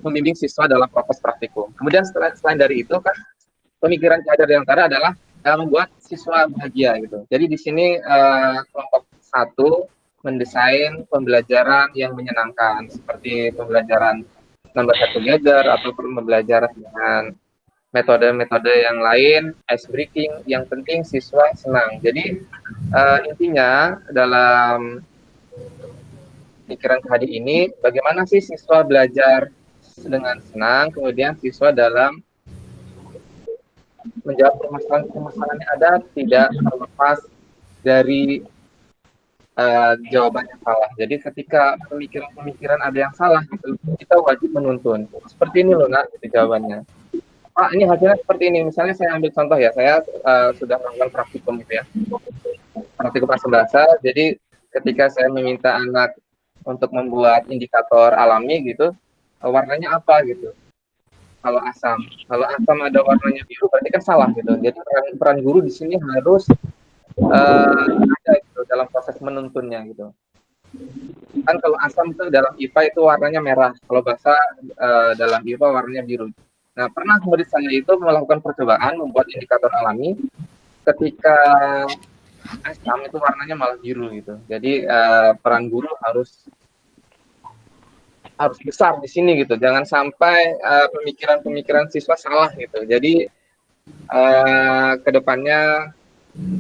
membimbing siswa dalam proses praktikum. Kemudian selain dari itu kan pemikiran Ki Hajar Dewantara adalah membuat siswa bahagia gitu. Jadi di sini kelompok 1 mendesain pembelajaran yang menyenangkan seperti pembelajaran number together atau pembelajaran dengan metode-metode yang lain, ice breaking, yang penting siswa senang. Jadi intinya dalam pikiran Ki Hajar ini, bagaimana sih siswa belajar dengan senang, kemudian siswa dalam menjawab permasalahan yang ada tidak terlepas dari jawaban yang salah. Jadi ketika pemikiran ada yang salah, gitu, kita wajib menuntun. Seperti ini loh, Nak, itu jawabannya. Pak, ini hasilnya seperti ini. Misalnya saya ambil contoh ya, saya sudah melakukan praktikum gitu ya. Praktikum bahasa bahasa. Jadi ketika saya meminta anak untuk membuat indikator alami gitu, warnanya apa gitu. Kalau asam ada warnanya biru berarti kan salah gitu. Jadi peran guru di sini harus ada gitu dalam proses menuntunnya gitu. Kan kalau asam itu dalam IPA itu warnanya merah, kalau bahasa dalam IPA warnanya biru. Nah, pernah murid saya itu melakukan percobaan membuat indikator alami ketika asam itu warnanya malah biru gitu. Jadi peran guru harus besar di sini gitu. Jangan sampai pemikiran siswa salah gitu. Jadi kedepannya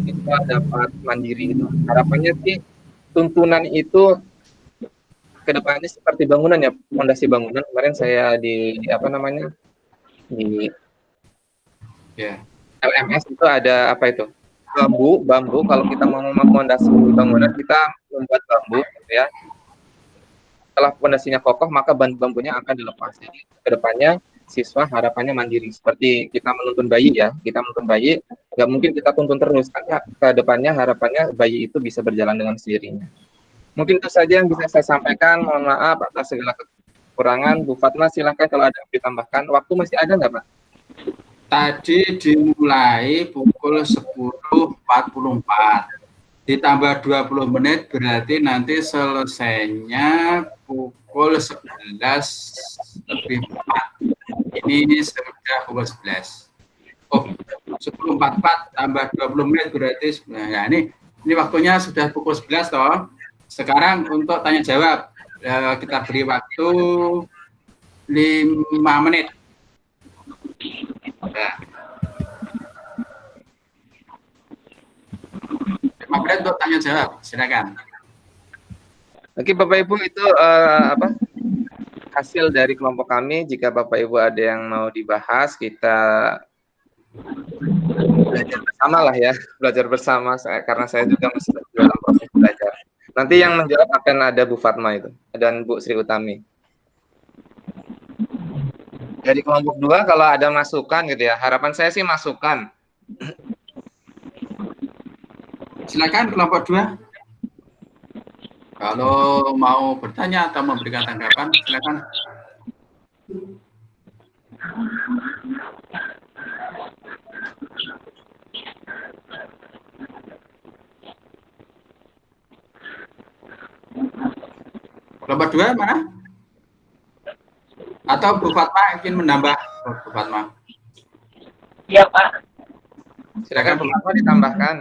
siswa dapat mandiri gitu. Harapannya sih tuntunan itu kedepannya seperti bangunan ya, fondasi bangunan. Kemarin saya di LMS itu ada apa itu? Bambu. Kalau kita mau memfondasi bangunan, kita membuat bambu gitu ya. Setelah fondasinya kokoh, maka bambunya akan dilepas. Jadi kedepannya siswa harapannya mandiri. Seperti kita menuntun bayi ya, nggak mungkin kita tuntun terus. Karena kedepannya harapannya bayi itu bisa berjalan dengan sendirinya. Mungkin itu saja yang bisa saya sampaikan. Mohon maaf atas segala kekurangan. Bu Fatma, silakan kalau ada yang ditambahkan. Waktu masih ada nggak, Pak? Tadi dimulai pukul 10.44. Ditambah 20 menit berarti nanti selesainya pukul 11.04. Ini sudah pukul 11. Oh, 10.44 tambah 20 menit berarti ya, ini waktunya sudah pukul 11 toh. Sekarang untuk tanya jawab kita beri waktu 5 menit. Ya. 5 menit untuk tanya jawab, silakan. Oke, Bapak Ibu, itu hasil dari kelompok kami. Jika Bapak Ibu ada yang mau dibahas, kita belajar bersama lah ya, belajar bersama karena saya juga masih dalam proses belajar. Nanti yang menjawab akan ada Bu Fatma itu dan Bu Sri Utami. Dari kelompok 2 kalau ada masukan gitu ya, harapan saya sih masukan. Silakan kelompok 2. Kalau mau bertanya atau memberikan tanggapan, silakan. Kelompok 2 mana? Atau Bu Fatma ingin menambah? Bu Fatma. Iya, Pak. Silakan Bu Fatma ditambahkan.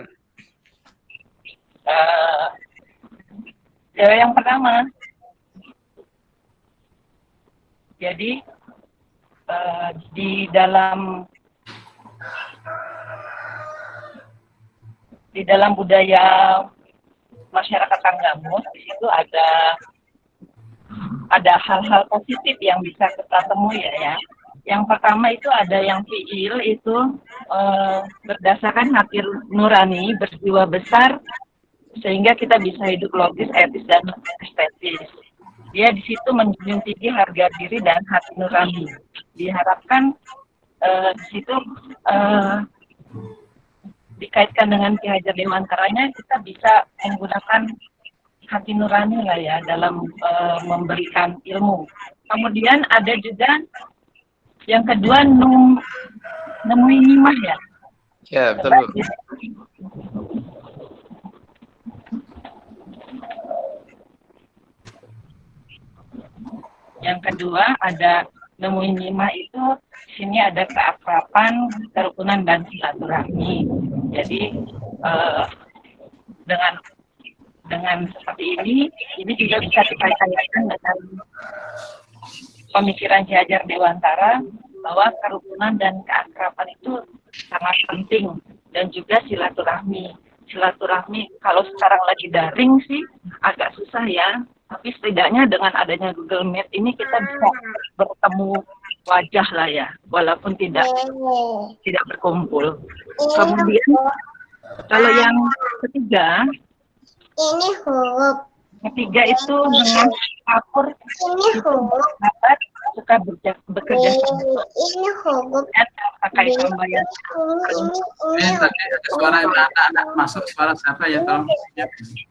Yang pertama, jadi di dalam budaya masyarakat Tanggamus di situ ada hal-hal positif yang bisa kita temui ya. Yang pertama itu ada yang fiil itu berdasarkan hati nurani, berjiwa besar, sehingga kita bisa hidup logis, etis, dan estetis. Dia di situ menjunjung tinggi harga diri dan hati nurani. Diharapkan di situ dikaitkan dengan Ki Hajar Dewantaranya, kita bisa menggunakan hati nurani lah ya dalam memberikan ilmu. Kemudian ada juga yang kedua, nemuin hikmah ya. Ya, betul, Bu. Yang kedua ada nemuin hikmah itu, di sini ada keakraban, kerukunan, dan silaturahmi. Jadi dengan seperti ini juga bisa dikaitkan dengan pemikiran Ki Hajar Dewantara bahwa kerukunan dan keakraban itu sangat penting, dan juga silaturahmi. Silaturahmi kalau sekarang lagi daring sih agak susah ya, tapi setidaknya dengan adanya Google Meet ini kita bisa bertemu wajah lah ya, walaupun tidak berkumpul. Kemudian kalau yang ketiga, Ini huruf. ketiga itu dengan akur sahabat suka bekerja sama Ini huruf. dan pakai sambayan. Ini tadi ada suara anak-anak masuk, suara siapa ya, tolong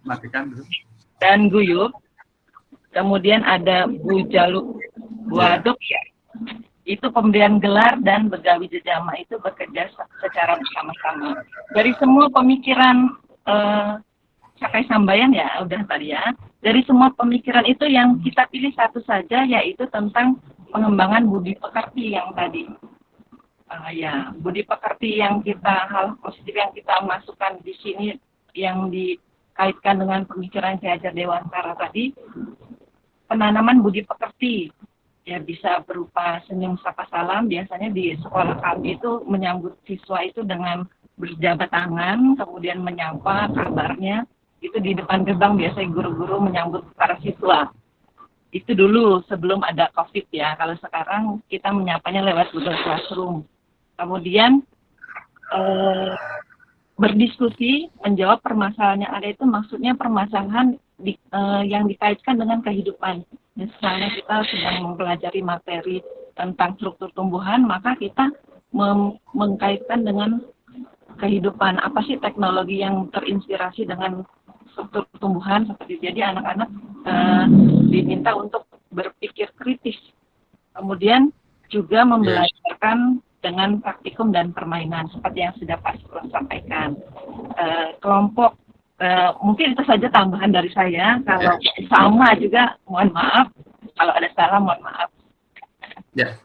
matikan dulu. Dan guyup. Kemudian ada bujaluk buaduk ya. Itu pemberian gelar dan begawi jejama itu bekerja secara bersama-sama. Dari semua pemikiran Sakai Sambayan ya, udah tadi ya. Dari semua pemikiran itu yang kita pilih satu saja, yaitu tentang pengembangan budi pekerti yang tadi. Ya, budi pekerti yang hal positif yang kita masukkan di sini yang dikaitkan dengan pemikiran Ki Hajar Dewantara tadi, penanaman budi pekerti. Ya, bisa berupa senyum sapa salam. Biasanya di sekolah kami itu menyambut siswa itu dengan berjabat tangan, kemudian menyapa kabarnya. Itu di depan gerbang biasanya guru-guru menyambut para siswa. Itu dulu sebelum ada COVID ya. Kalau sekarang kita menyapanya lewat Google Classroom. Kemudian berdiskusi, menjawab permasalahan yang ada itu maksudnya permasalahan yang dikaitkan dengan kehidupan. Misalnya kita sedang mempelajari materi tentang struktur tumbuhan, maka kita mengkaitkan dengan kehidupan. Apa sih teknologi yang terinspirasi dengan struktur tumbuhan seperti itu. Jadi anak-anak diminta untuk berpikir kritis. Kemudian juga membelajarkan dengan praktikum dan permainan seperti yang sudah Pak Sukron sampaikan. Kelompok mungkin itu saja tambahan dari saya. Kalau sama juga mohon maaf. Kalau ada salah mohon maaf. Ya,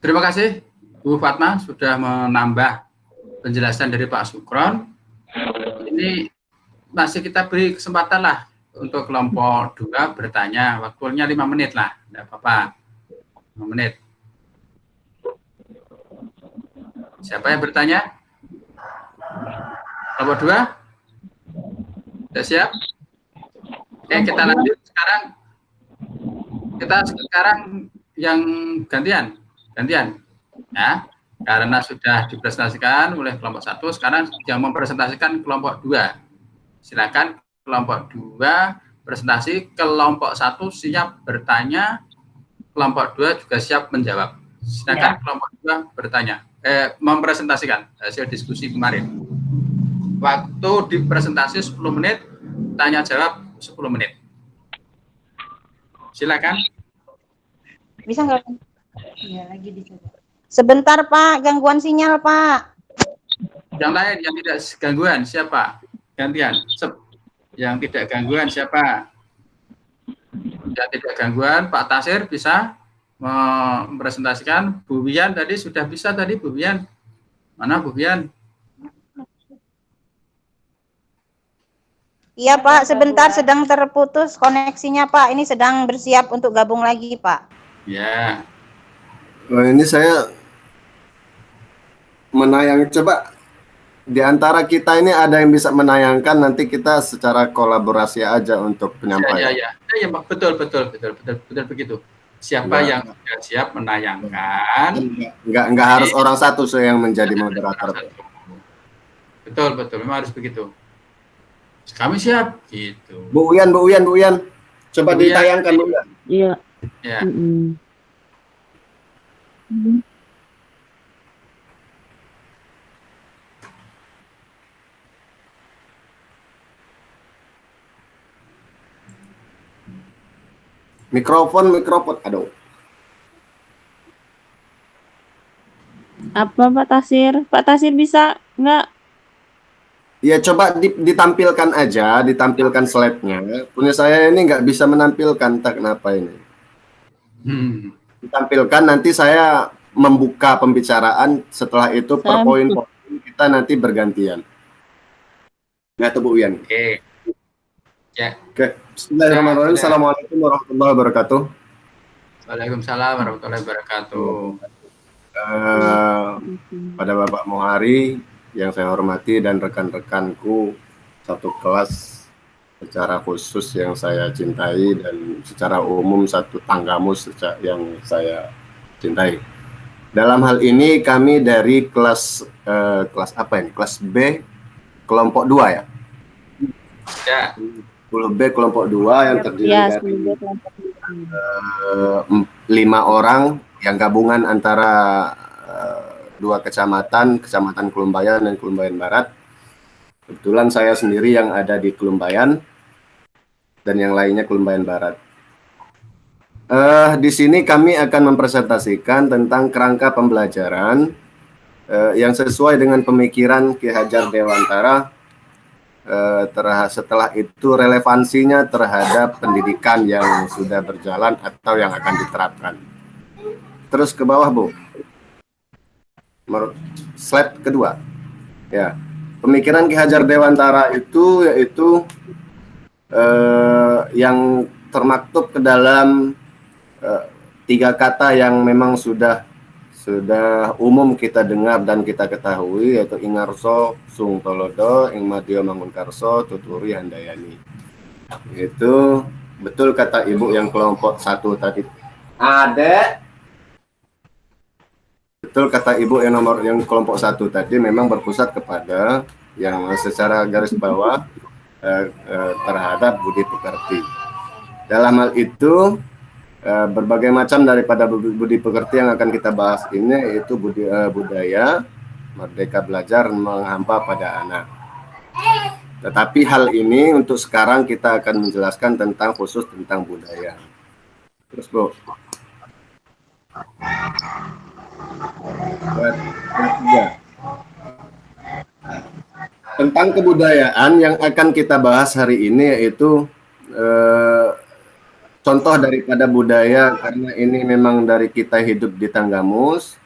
terima kasih Bu Fatma sudah menambah penjelasan dari Pak Sukron. Ini masih kita beri kesempatan lah untuk kelompok 2 bertanya. Waktunya 5 menit lah, tidak apa-apa. 5 menit. Siapa yang bertanya? Kelompok 2? Sudah siap? Oke, kita lanjut sekarang. Kita sekarang yang gantian. Ya, karena sudah dipresentasikan oleh kelompok 1, sekarang yang mempresentasikan kelompok 2. Silakan kelompok 2 presentasi, kelompok 1 siap bertanya, kelompok 2 juga siap menjawab. Silakan kelompok 2 bertanya, mempresentasikan hasil diskusi kemarin. Waktu dipresentasi 10 menit, tanya jawab 10 menit. Silakan. Bisa nggak? Iya, lagi dicoba. Sebentar Pak, gangguan sinyal Pak. Yang lain yang tidak gangguan siapa? Gantian. Yang tidak gangguan siapa? Yang tidak gangguan, Pak Tasir bisa mempresentasikan. Bu Wian tadi sudah bisa tadi, Bu Wian. Mana Bu Wian? Iya Pak, sebentar sedang terputus koneksinya Pak. Ini sedang bersiap untuk gabung lagi Pak. Ya, Nah, ini saya menayang, coba di antara kita ini ada yang bisa menayangkan, nanti kita secara kolaborasi aja untuk penyampaian. ya, Pak. Betul begitu. Siapa yang sudah siap menayangkan? Enggak harus orang satu yang menjadi moderator. Betul, memang harus begitu. Kami siap, gitu. Bu Uyan, coba Bu Uyan. ditayangkan Bu Uyan. Iya. Ya. Mikrofon, aduh. Apa Pak Tasir? Pak Tasir bisa nggak? Ya coba ditampilkan aja, ditampilkan slide-nya. Punya saya ini nggak bisa menampilkan, tak kenapa ini. Ditampilkan, nanti saya membuka pembicaraan, setelah itu per poin-poin kita nanti bergantian. Nah, itu Bu Uyan. Oke. Ya. Oke. Bismillahirrahmanirrahim. Assalamualaikum warahmatullahi wabarakatuh. Waalaikumsalam warahmatullahi wabarakatuh. Pada Bapak Muhari yang saya hormati dan rekan-rekanku satu kelas secara khusus yang saya cintai, dan secara umum satu tanggamus yang saya cintai. Dalam hal ini kami dari kelas apa ini? Kelas B kelompok 2 ya? Ya. 10B kelompok 2 yang terdiri dari 5 orang yang gabungan antara 2 kecamatan Kelumbayan dan Kelumbayan Barat. Kebetulan saya sendiri yang ada di Kelumbayan dan yang lainnya Kelumbayan Barat. Di sini kami akan mempresentasikan tentang kerangka pembelajaran yang sesuai dengan pemikiran Ki Hajar Dewantara. Setelah itu relevansinya terhadap pendidikan yang sudah berjalan atau yang akan diterapkan. Terus ke bawah Bu, slide kedua. Ya, pemikiran Ki Hajar Dewantara itu yaitu yang termaktub ke dalam 3 kata yang memang sudah umum kita dengar dan kita ketahui, yaitu Ingarso Sung Tolodo, Ing Madya Mangunkarso, Tuturi Handayani. Itu betul kata Ibu yang kelompok 1 tadi. Betul kata Ibu yang kelompok 1 tadi, memang berpusat kepada yang secara garis bawah terhadap budi pekerti. Dalam hal itu berbagai macam daripada budi pekerti yang akan kita bahas ini, yaitu budaya, merdeka belajar, menghampa pada anak. Tetapi hal ini untuk sekarang kita akan menjelaskan khusus tentang budaya. Terus Bu, tentang kebudayaan yang akan kita bahas hari ini, yaitu contoh daripada budaya, karena ini memang dari kita hidup di Tanggamus.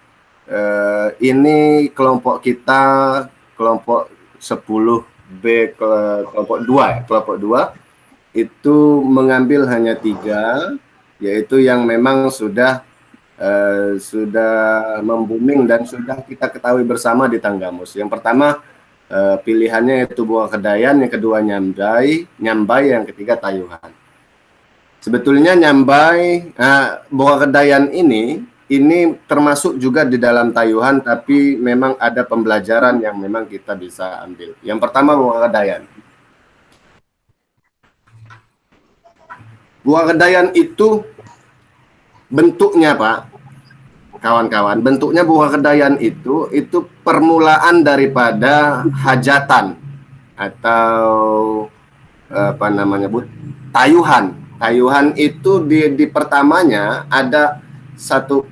Ini kelompok kita, kelompok 10B, kelompok 2 ya, kelompok 2 itu mengambil hanya 3, yaitu yang memang sudah membuming dan sudah kita ketahui bersama di Tanggamus. Yang pertama pilihannya yaitu Buah Kedayan, yang kedua Nyambai, yang ketiga Tayuhan. Sebetulnya Nyambai, Buah Kedayan ini termasuk juga di dalam Tayuhan, tapi memang ada pembelajaran yang memang kita bisa ambil. Yang pertama Buah Kedayan. Buah Kedayan itu bentuknya Pak, kawan-kawan, bentuknya Buah Kedayan itu permulaan daripada hajatan atau apa namanya Bu, Tayuhan. Tayuhan itu di pertamanya ada satu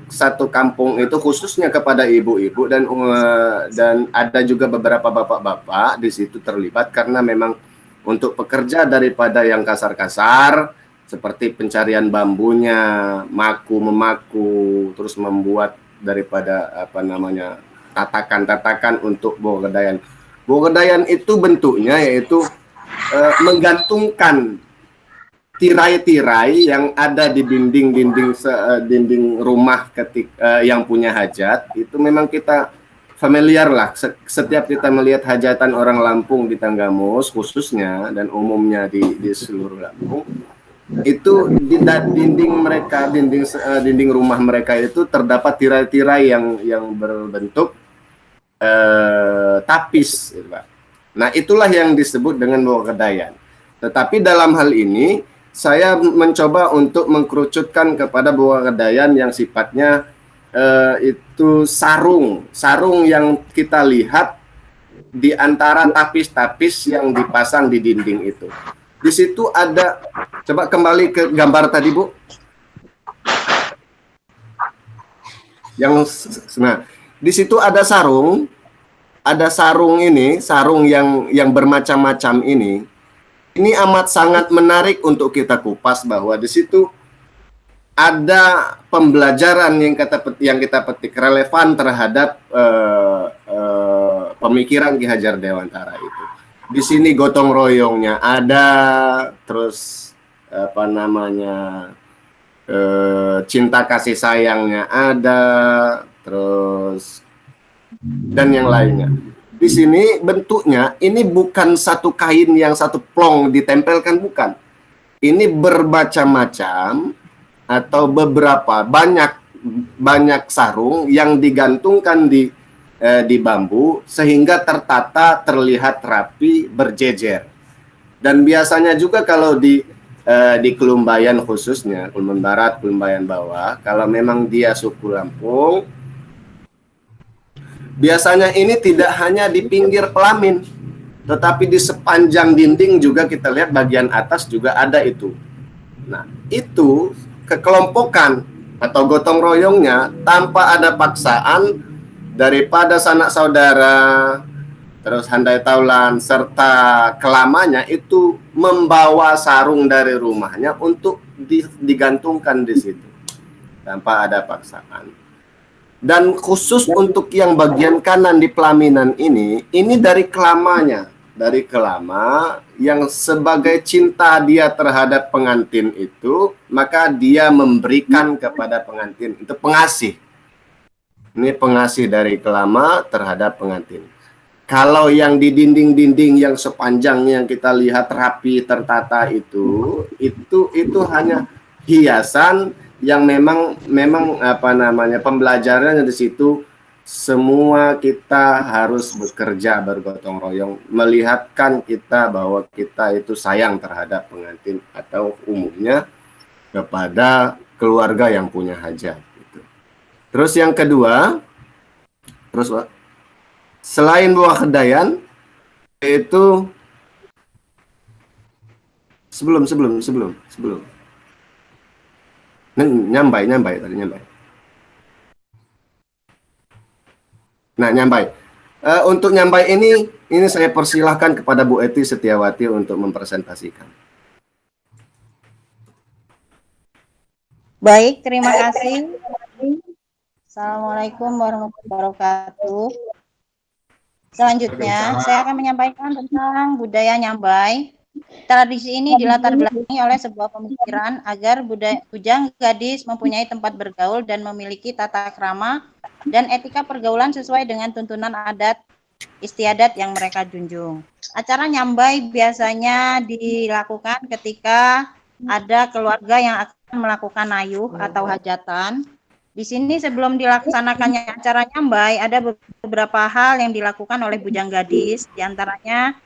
kampung itu khususnya kepada ibu-ibu, dan ada juga beberapa bapak-bapak di situ terlibat, karena memang untuk pekerja daripada yang kasar-kasar seperti pencarian bambunya, memaku, terus membuat daripada apa namanya tatakan-tatakan untuk Buah Kedayan. Buah Kedayan itu bentuknya yaitu menggantungkan tirai-tirai yang ada di dinding rumah yang punya hajat, itu memang kita familiar lah. Setiap kita melihat hajatan orang Lampung di Tanggamus khususnya dan umumnya di seluruh Lampung, itu di dinding rumah mereka itu terdapat tirai-tirai yang berbentuk tapis, gitu, Pak. Nah, itulah yang disebut dengan Bawah Kedayan. Tetapi dalam hal ini saya mencoba untuk mengkerucutkan kepada Bawah Kedayan yang sifatnya itu sarung yang kita lihat di antara tapis-tapis yang dipasang di dinding itu. Di situ ada, coba kembali ke gambar tadi, Bu. Nah, di situ ada sarung ini, sarung yang bermacam-macam ini. Ini amat sangat menarik untuk kita kupas bahwa di situ ada pembelajaran yang kita petik relevan terhadap pemikiran Ki Hajar Dewantara itu. Di sini gotong royongnya ada, terus cinta kasih sayangnya ada, terus dan yang lainnya. Di sini bentuknya ini bukan satu kain yang satu plong ditempelkan, bukan. Ini bermacam-macam atau banyak sarung yang digantungkan di bambu sehingga tertata, terlihat rapi, berjejer. Dan biasanya juga kalau di Kelumbayan khususnya, Kelumbayan Barat, Kelumbayan Bawah, kalau memang dia suku Lampung, biasanya ini tidak hanya di pinggir pelamin, tetapi di sepanjang dinding juga kita lihat bagian atas juga ada itu. Nah, itu kekelompokan atau gotong royongnya tanpa ada paksaan daripada sanak saudara, terus handai taulan, serta kelamanya itu membawa sarung dari rumahnya untuk digantungkan di situ tanpa ada paksaan. Dan khusus untuk yang bagian kanan di pelaminan ini dari kelamanya, dari kelama yang sebagai cinta dia terhadap pengantin itu, maka dia memberikan kepada pengantin, itu pengasih. Ini pengasih dari kelama terhadap pengantin. Kalau yang di dinding-dinding yang sepanjangnya yang kita lihat rapi tertata itu hanya hiasan yang memang pembelajarannya di situ semua kita harus bekerja bergotong royong, melihatkan kita bahwa kita itu sayang terhadap pengantin atau umumnya kepada keluarga yang punya hajat. Gitu. Terus yang kedua, selain Bawah Kedayan itu sebelum nyambai. Nah, nyambai. Untuk nyambai ini saya persilahkan kepada Bu Eti Setiawati untuk mempresentasikan. Baik, terima kasih. Assalamualaikum warahmatullahi wabarakatuh. Selanjutnya, saya akan menyampaikan tentang budaya nyambai. Tradisi ini dilatar belakangi oleh sebuah pemikiran agar bujang gadis mempunyai tempat bergaul dan memiliki tata krama dan etika pergaulan sesuai dengan tuntunan adat istiadat yang mereka junjung. Acara nyambai biasanya dilakukan ketika ada keluarga yang akan melakukan nayuh atau hajatan. Di sini sebelum dilaksanakannya acara nyambai ada beberapa hal yang dilakukan oleh bujang gadis, diantaranya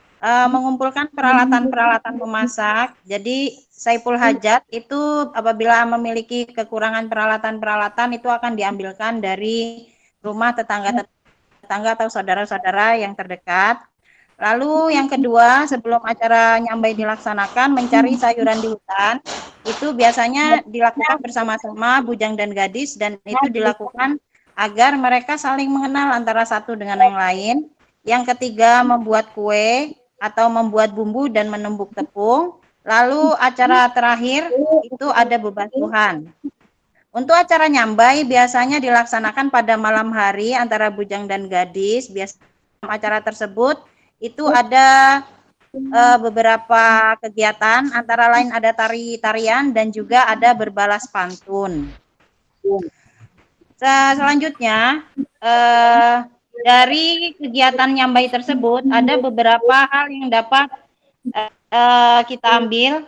mengumpulkan peralatan-peralatan memasak. Jadi Saipul Hajat itu apabila memiliki kekurangan peralatan-peralatan itu akan diambilkan dari rumah tetangga atau saudara-saudara yang terdekat. Lalu yang kedua, sebelum acara nyambai dilaksanakan, mencari sayuran di hutan. Itu biasanya dilakukan bersama-sama bujang dan gadis, dan itu dilakukan agar mereka saling mengenal antara satu dengan yang lain. Yang ketiga, membuat kue atau membuat bumbu dan menumbuk tepung. Lalu acara terakhir itu ada bebatuhan. Untuk acara nyambai biasanya dilaksanakan pada malam hari antara bujang dan gadis. Biasanya acara tersebut itu ada beberapa kegiatan, antara lain ada tari-tarian dan juga ada berbalas pantun. Selanjutnya, dari kegiatan nyambai tersebut ada beberapa hal yang dapat kita ambil.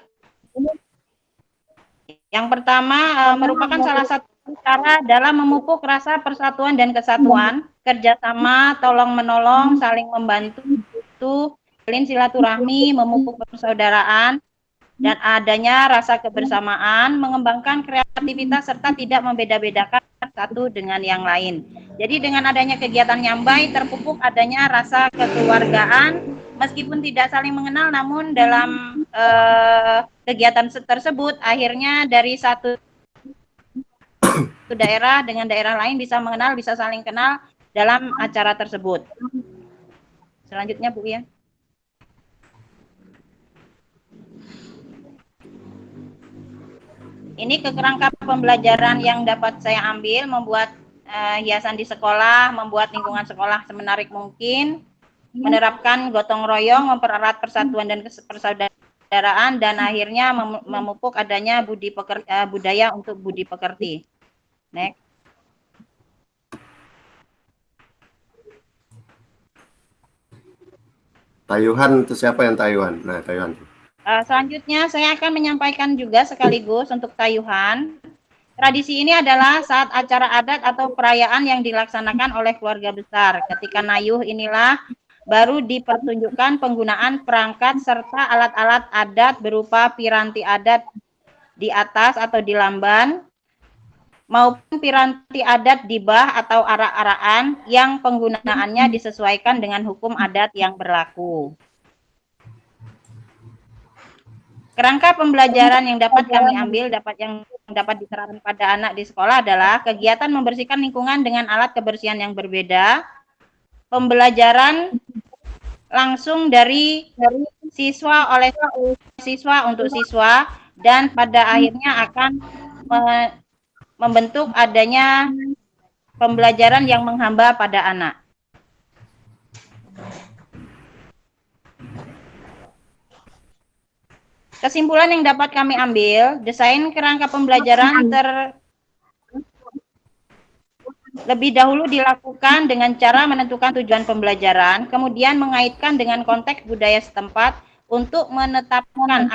Yang pertama merupakan salah satu cara dalam memupuk rasa persatuan dan kesatuan, kerjasama, tolong menolong, saling membantu, saling silaturahmi, memupuk persaudaraan, dan adanya rasa kebersamaan, mengembangkan kreativitas serta tidak membeda-bedakan satu dengan yang lain. Jadi dengan adanya kegiatan nyambai terpupuk adanya rasa kekeluargaan, meskipun tidak saling mengenal, namun dalam kegiatan tersebut akhirnya dari satu daerah dengan daerah lain bisa mengenal, bisa saling kenal dalam acara tersebut. Selanjutnya Bu ya. Ini kerangka pembelajaran yang dapat saya ambil, membuat hiasan di sekolah, membuat lingkungan sekolah semenarik mungkin, menerapkan gotong royong, mempererat persatuan dan persaudaraan, dan akhirnya memupuk adanya budaya untuk budi pekerti. Next. Tayuhan itu siapa yang Tayuhan? Nah, Tayuhan. Selanjutnya saya akan menyampaikan juga sekaligus untuk tayuhan. Tradisi ini adalah saat acara adat atau perayaan yang dilaksanakan oleh keluarga besar. Ketika nayuh inilah baru dipertunjukkan penggunaan perangkat serta alat-alat adat berupa piranti adat di atas atau di lamban, maupun piranti adat di bah atau arak-arakan yang penggunaannya disesuaikan dengan hukum adat yang berlaku. Kerangka pembelajaran yang dapat kami ambil, yang dapat diterapkan pada anak di sekolah adalah kegiatan membersihkan lingkungan dengan alat kebersihan yang berbeda, pembelajaran langsung dari siswa oleh siswa untuk siswa, dan pada akhirnya akan membentuk adanya pembelajaran yang menghamba pada anak. Kesimpulan yang dapat kami ambil, desain kerangka pembelajaran lebih dahulu dilakukan dengan cara menentukan tujuan pembelajaran, kemudian mengaitkan dengan konteks budaya setempat untuk menetapkan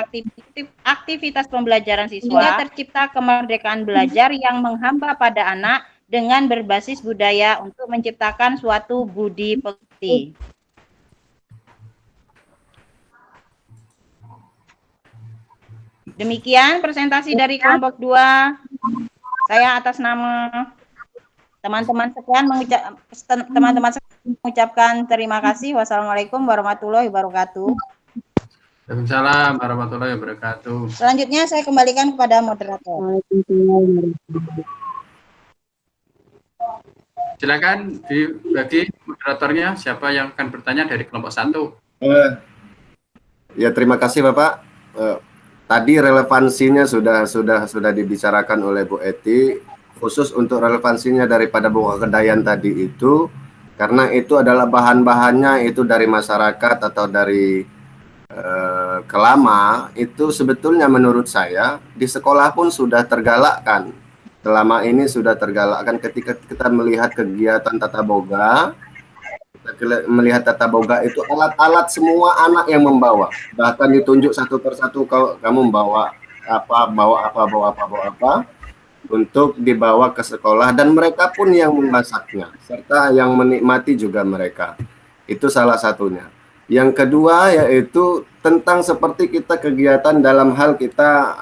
aktivitas pembelajaran siswa, hingga tercipta kemerdekaan belajar yang menghamba pada anak dengan berbasis budaya untuk menciptakan suatu budi pekerti. Demikian presentasi dari kelompok 2. Saya atas nama teman-teman sekalian mengucapkan terima kasih. Wassalamualaikum warahmatullahi wabarakatuh. Waalaikumsalam warahmatullahi wabarakatuh. Selanjutnya saya kembalikan kepada moderator. Silakan dibagi moderatornya, siapa yang akan bertanya dari kelompok 1. Ya, terima kasih Bapak. Tadi relevansinya sudah dibicarakan oleh Bu Eti, khusus untuk relevansinya daripada buku Kedayan tadi itu, karena itu adalah bahan-bahannya itu dari masyarakat atau dari kelama, itu sebetulnya menurut saya di sekolah pun sudah tergalakkan. Selama ini sudah tergalakkan ketika kita melihat kegiatan tata boga. Melihat tata boga itu alat-alat semua anak yang membawa, bahkan ditunjuk satu persatu, kamu bawa apa untuk dibawa ke sekolah, dan mereka pun yang memasaknya serta yang menikmati juga mereka. Itu salah satunya. Yang kedua yaitu tentang seperti kita kegiatan dalam hal kita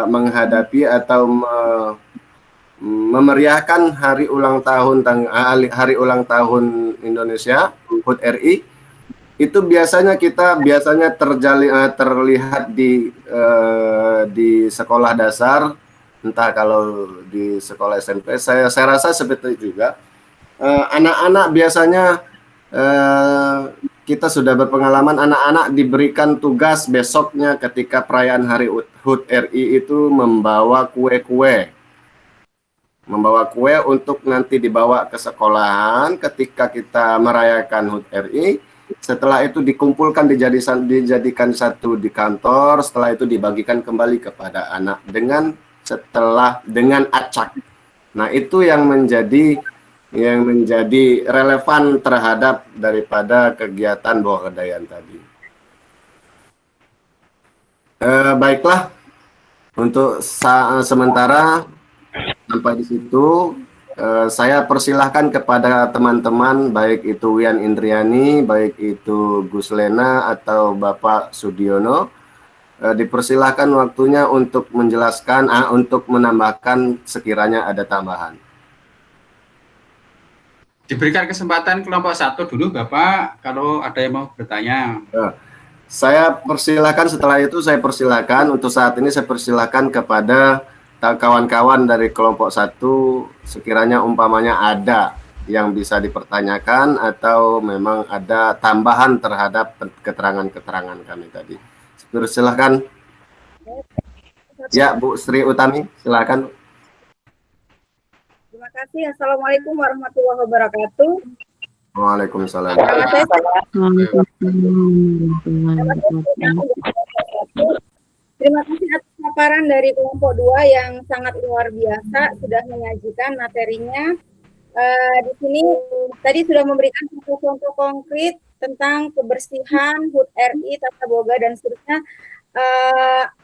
menghadapi atau memeriahkan hari ulang tahun Indonesia, HUT RI, itu biasanya terlihat di sekolah dasar, entah kalau di sekolah SMP, saya rasa seperti itu juga. Anak-anak biasanya kita sudah berpengalaman, anak-anak diberikan tugas besoknya ketika perayaan hari HUT RI itu membawa kue untuk nanti dibawa ke sekolahan ketika kita merayakan HUT RI. setelah itu dikumpulkan dijadikan satu di kantor, setelah itu dibagikan kembali kepada anak dengan acak. Nah, itu yang menjadi relevan terhadap daripada kegiatan bawah kedayaan tadi. Baiklah, untuk sementara sampai di situ. Saya persilahkan kepada teman-teman, baik itu Wian Indriani, baik itu Gus Lena atau Bapak Sudiono, dipersilahkan waktunya untuk menjelaskan, untuk menambahkan sekiranya ada tambahan. Diberikan kesempatan kelompok 1 dulu, Bapak, kalau ada yang mau bertanya. Saya persilahkan, setelah itu saya persilahkan, untuk saat ini saya persilahkan kepada kawan-kawan dari kelompok 1, sekiranya umpamanya ada yang bisa dipertanyakan atau memang ada tambahan terhadap keterangan-keterangan kami tadi. Silahkan. Ya, Bu Sri Utami, silakan. Terima kasih. Assalamualaikum warahmatullahi wabarakatuh. Waalaikumsalam. Terima kasih atas paparan dari kelompok 2 yang sangat luar biasa, sudah menyajikan materinya. Di sini tadi sudah memberikan contoh-contoh konkret tentang kebersihan, HUT RI, tata boga, dan seterusnya,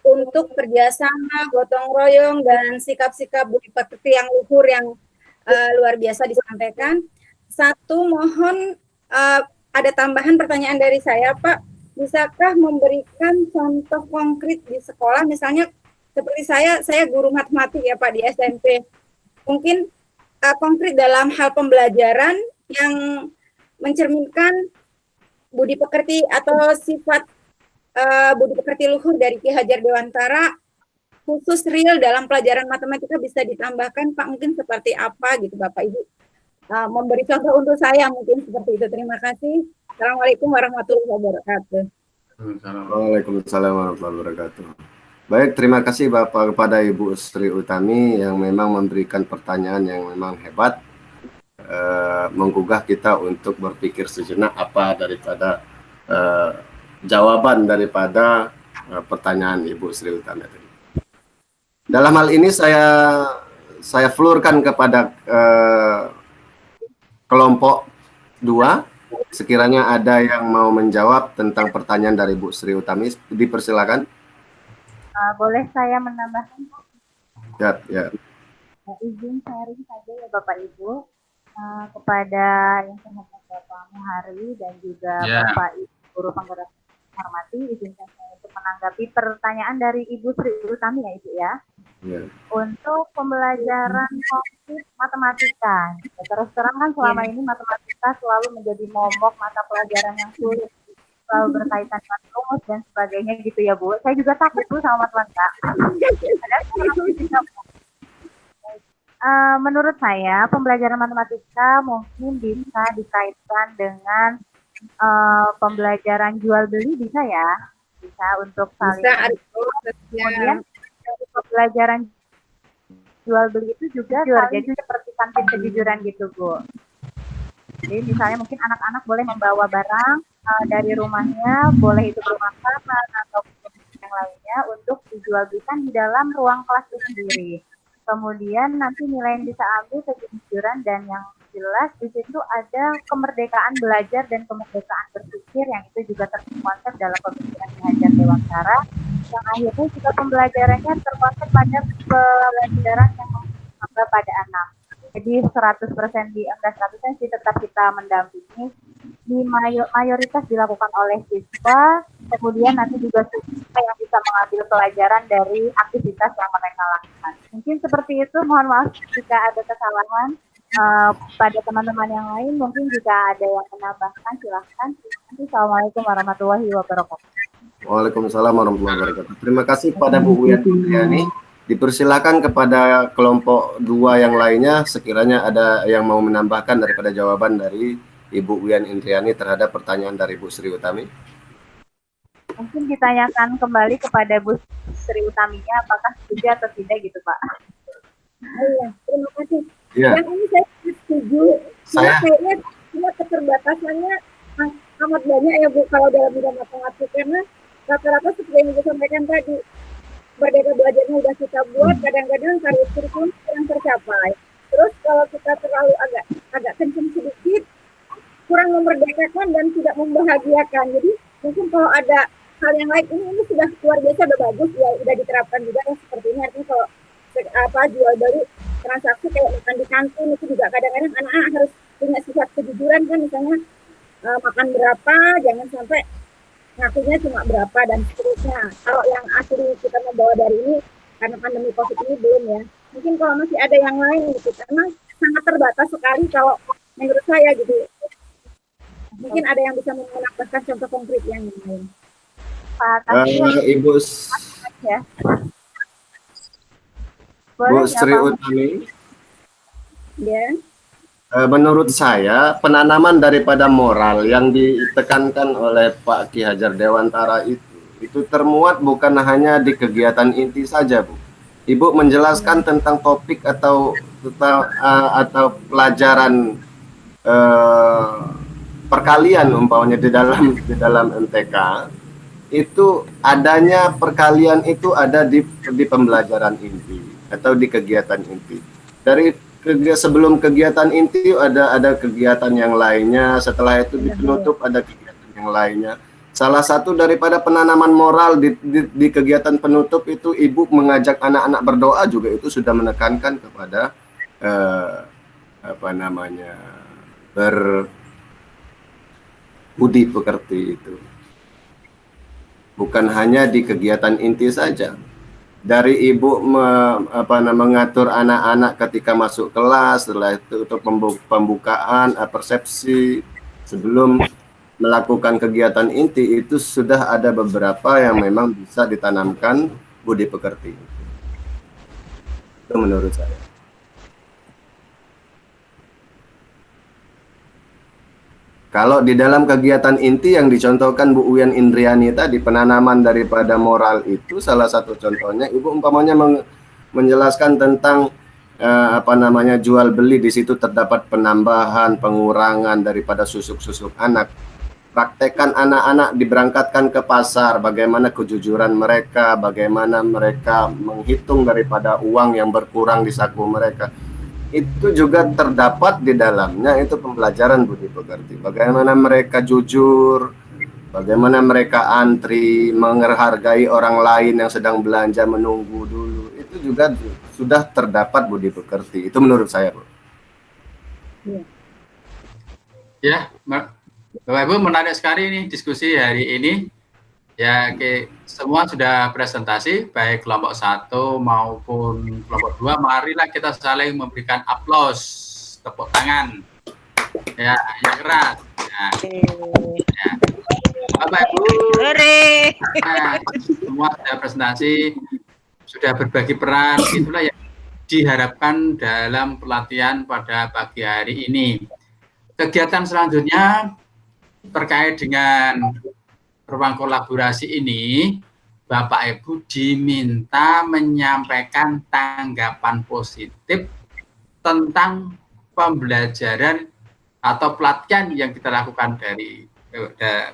untuk kerjasama, gotong royong, dan sikap-sikap budi pekerti yang luhur yang luar biasa disampaikan. Satu, mohon ada tambahan pertanyaan dari saya, Pak. Bisakah memberikan contoh konkret di sekolah, misalnya seperti saya guru matematik ya Pak di SMP, mungkin konkret dalam hal pembelajaran yang mencerminkan budi pekerti atau sifat budi pekerti luhur dari Ki Hajar Dewantara, khusus real dalam pelajaran matematika bisa ditambahkan Pak, mungkin seperti apa gitu Bapak Ibu, memberi contoh untuk saya mungkin seperti itu. Terima kasih. Assalamualaikum warahmatullahi wabarakatuh. Waalaikumsalam warahmatullahi wabarakatuh. Baik, terima kasih Bapak kepada Ibu Sri Utami yang memang memberikan pertanyaan yang memang hebat, menggugah kita untuk berpikir sejenak apa daripada jawaban daripada pertanyaan Ibu Sri Utami tadi. Dalam hal ini saya flurkan kepada kelompok 2. Sekiranya ada yang mau menjawab tentang pertanyaan dari Bu Sri Utami, dipersilakan. Boleh saya menambahkan, Pak? Ya. Izin sharing saja ya Bapak Ibu, kepada yang terhormat Bapak Muhari dan juga Bapak Ibu guru penggerak hormati, izinkan saya untuk menanggapi pertanyaan dari Ibu Sri Utami ya Ibu ya. Untuk pembelajaran konkret matematika, terus terang kan selama ini matematika selalu menjadi momok mata pelajaran yang sulit, selalu berkaitan dengan rumus dan sebagainya gitu ya Bu. Saya juga takut tuh sama matematika. Menurut saya pembelajaran matematika mungkin bisa dikaitkan dengan pembelajaran jual beli, bisa ya, bisa untuk saling. Kemudian pembelajaran jual beli itu juga jadi seperti kantin kejujuran gitu Bu. Jadi misalnya mungkin anak-anak boleh membawa barang dari rumahnya, boleh itu berupa makanan atau yang lainnya untuk dijual belikan di dalam ruang kelas itu sendiri. Kemudian nanti nilai yang bisa ambil kejujuran, dan yang jelas di situ ada kemerdekaan belajar dan kemerdekaan berpikir yang itu juga terkonsep dalam pemikiran Ki Hajar Dewantara, yang akhirnya juga pembelajarannya terkonsep pada pembelajaran yang menambah pada anak. Jadi 100% di 100% sih tetap kita mendampingi, di mayoritas dilakukan oleh siswa, kemudian nanti juga siswa yang bisa mengambil pelajaran dari aktivitas yang mereka lakukan. Mungkin seperti itu, mohon maaf jika ada kesalahan. Pada teman-teman yang lain mungkin jika ada yang menambahkan silahkan. Assalamualaikum warahmatullahi wabarakatuh. Waalaikumsalam warahmatullahi wabarakatuh. Terima kasih pada Bu Wian Indriani. Dipersilakan kepada kelompok 2 yang lainnya sekiranya ada yang mau menambahkan daripada jawaban dari Ibu Wian Indriani terhadap pertanyaan dari Bu Sri Utami. Mungkin ditanyakan kembali kepada Bu Sri Utaminya apakah setuju atau tidak gitu Pak. Iya, terima kasih. Ya. Yang ini saya setuju. Kayaknya cuma keterbatasannya amat banyak ya Bu kalau dalam bidang matematik, karena rata-rata seperti yang Ibu sampaikan tadi, Merdeka Belajarnya udah kita buat, kadang-kadang target kurikulum kurang tercapai. Terus kalau kita terlalu agak kenceng sedikit, kurang memerdekakan dan tidak membahagiakan. Jadi mungkin kalau ada hal yang lain, ini sudah luar biasa, udah bagus ya, udah diterapkan juga yang seperti ini. Artinya kalau jual beli transaksi kayak makan di kantin itu juga kadang-kadang anak-anak harus punya sifat kejujuran kan, misalnya makan berapa, jangan sampai ngakunya cuma berapa dan seterusnya. Kalau yang asli kita membawa dari ini karena pandemi COVID ini belum ya. Mungkin kalau masih ada yang lain gitu, karena sangat terbatas sekali kalau menurut saya gitu. Mungkin ada yang bisa menambahkan contoh konkret yang lain. Ibu Ya. Bu Sri Utami, Ya. menurut saya penanaman daripada moral yang ditekankan oleh Pak Ki Hajar Dewantara itu termuat bukan hanya di kegiatan inti saja, Bu. Ibu menjelaskan tentang topik atau pelajaran perkalian umpamanya di dalam MTK. Itu adanya perkalian itu ada di pembelajaran inti atau di kegiatan inti. Sebelum kegiatan inti ada kegiatan yang lainnya, setelah itu di penutup ada kegiatan yang lainnya. Salah satu daripada penanaman moral di kegiatan penutup itu Ibu mengajak anak-anak berdoa juga, itu sudah menekankan kepada berbudi pekerti itu. Bukan hanya di kegiatan inti saja. Dari Ibu mengatur anak-anak ketika masuk kelas, setelah itu untuk pembukaan persepsi sebelum melakukan kegiatan inti, itu sudah ada beberapa yang memang bisa ditanamkan budi pekerti. Itu menurut saya. Kalau di dalam kegiatan inti yang dicontohkan Bu Uyan Indriani tadi, penanaman daripada moral itu salah satu contohnya. Ibu umpamanya menjelaskan tentang jual beli, di situ terdapat penambahan, pengurangan daripada susuk-susuk anak. Praktekkan anak-anak diberangkatkan ke pasar, bagaimana kejujuran mereka, bagaimana mereka menghitung daripada uang yang berkurang di saku mereka. Itu juga terdapat di dalamnya, itu pembelajaran budi pekerti. Bagaimana mereka jujur, bagaimana mereka antri, menghargai orang lain yang sedang belanja, menunggu dulu. Itu juga sudah terdapat budi pekerti. Itu menurut saya, Bu. Ya, Bapak Ibu, menarik sekali nih diskusi hari ini. Ya, semua sudah presentasi, baik kelompok 1 maupun kelompok 2. Marilah kita saling memberikan aplaus, tepuk tangan. Ya, yang keras. Ya. Bapak Ibu, semua sudah presentasi, sudah berbagi peran. Itulah yang diharapkan dalam pelatihan pada pagi hari ini. Kegiatan selanjutnya terkait dengan ruang kolaborasi ini, Bapak Ibu diminta menyampaikan tanggapan positif tentang pembelajaran atau pelatihan yang kita lakukan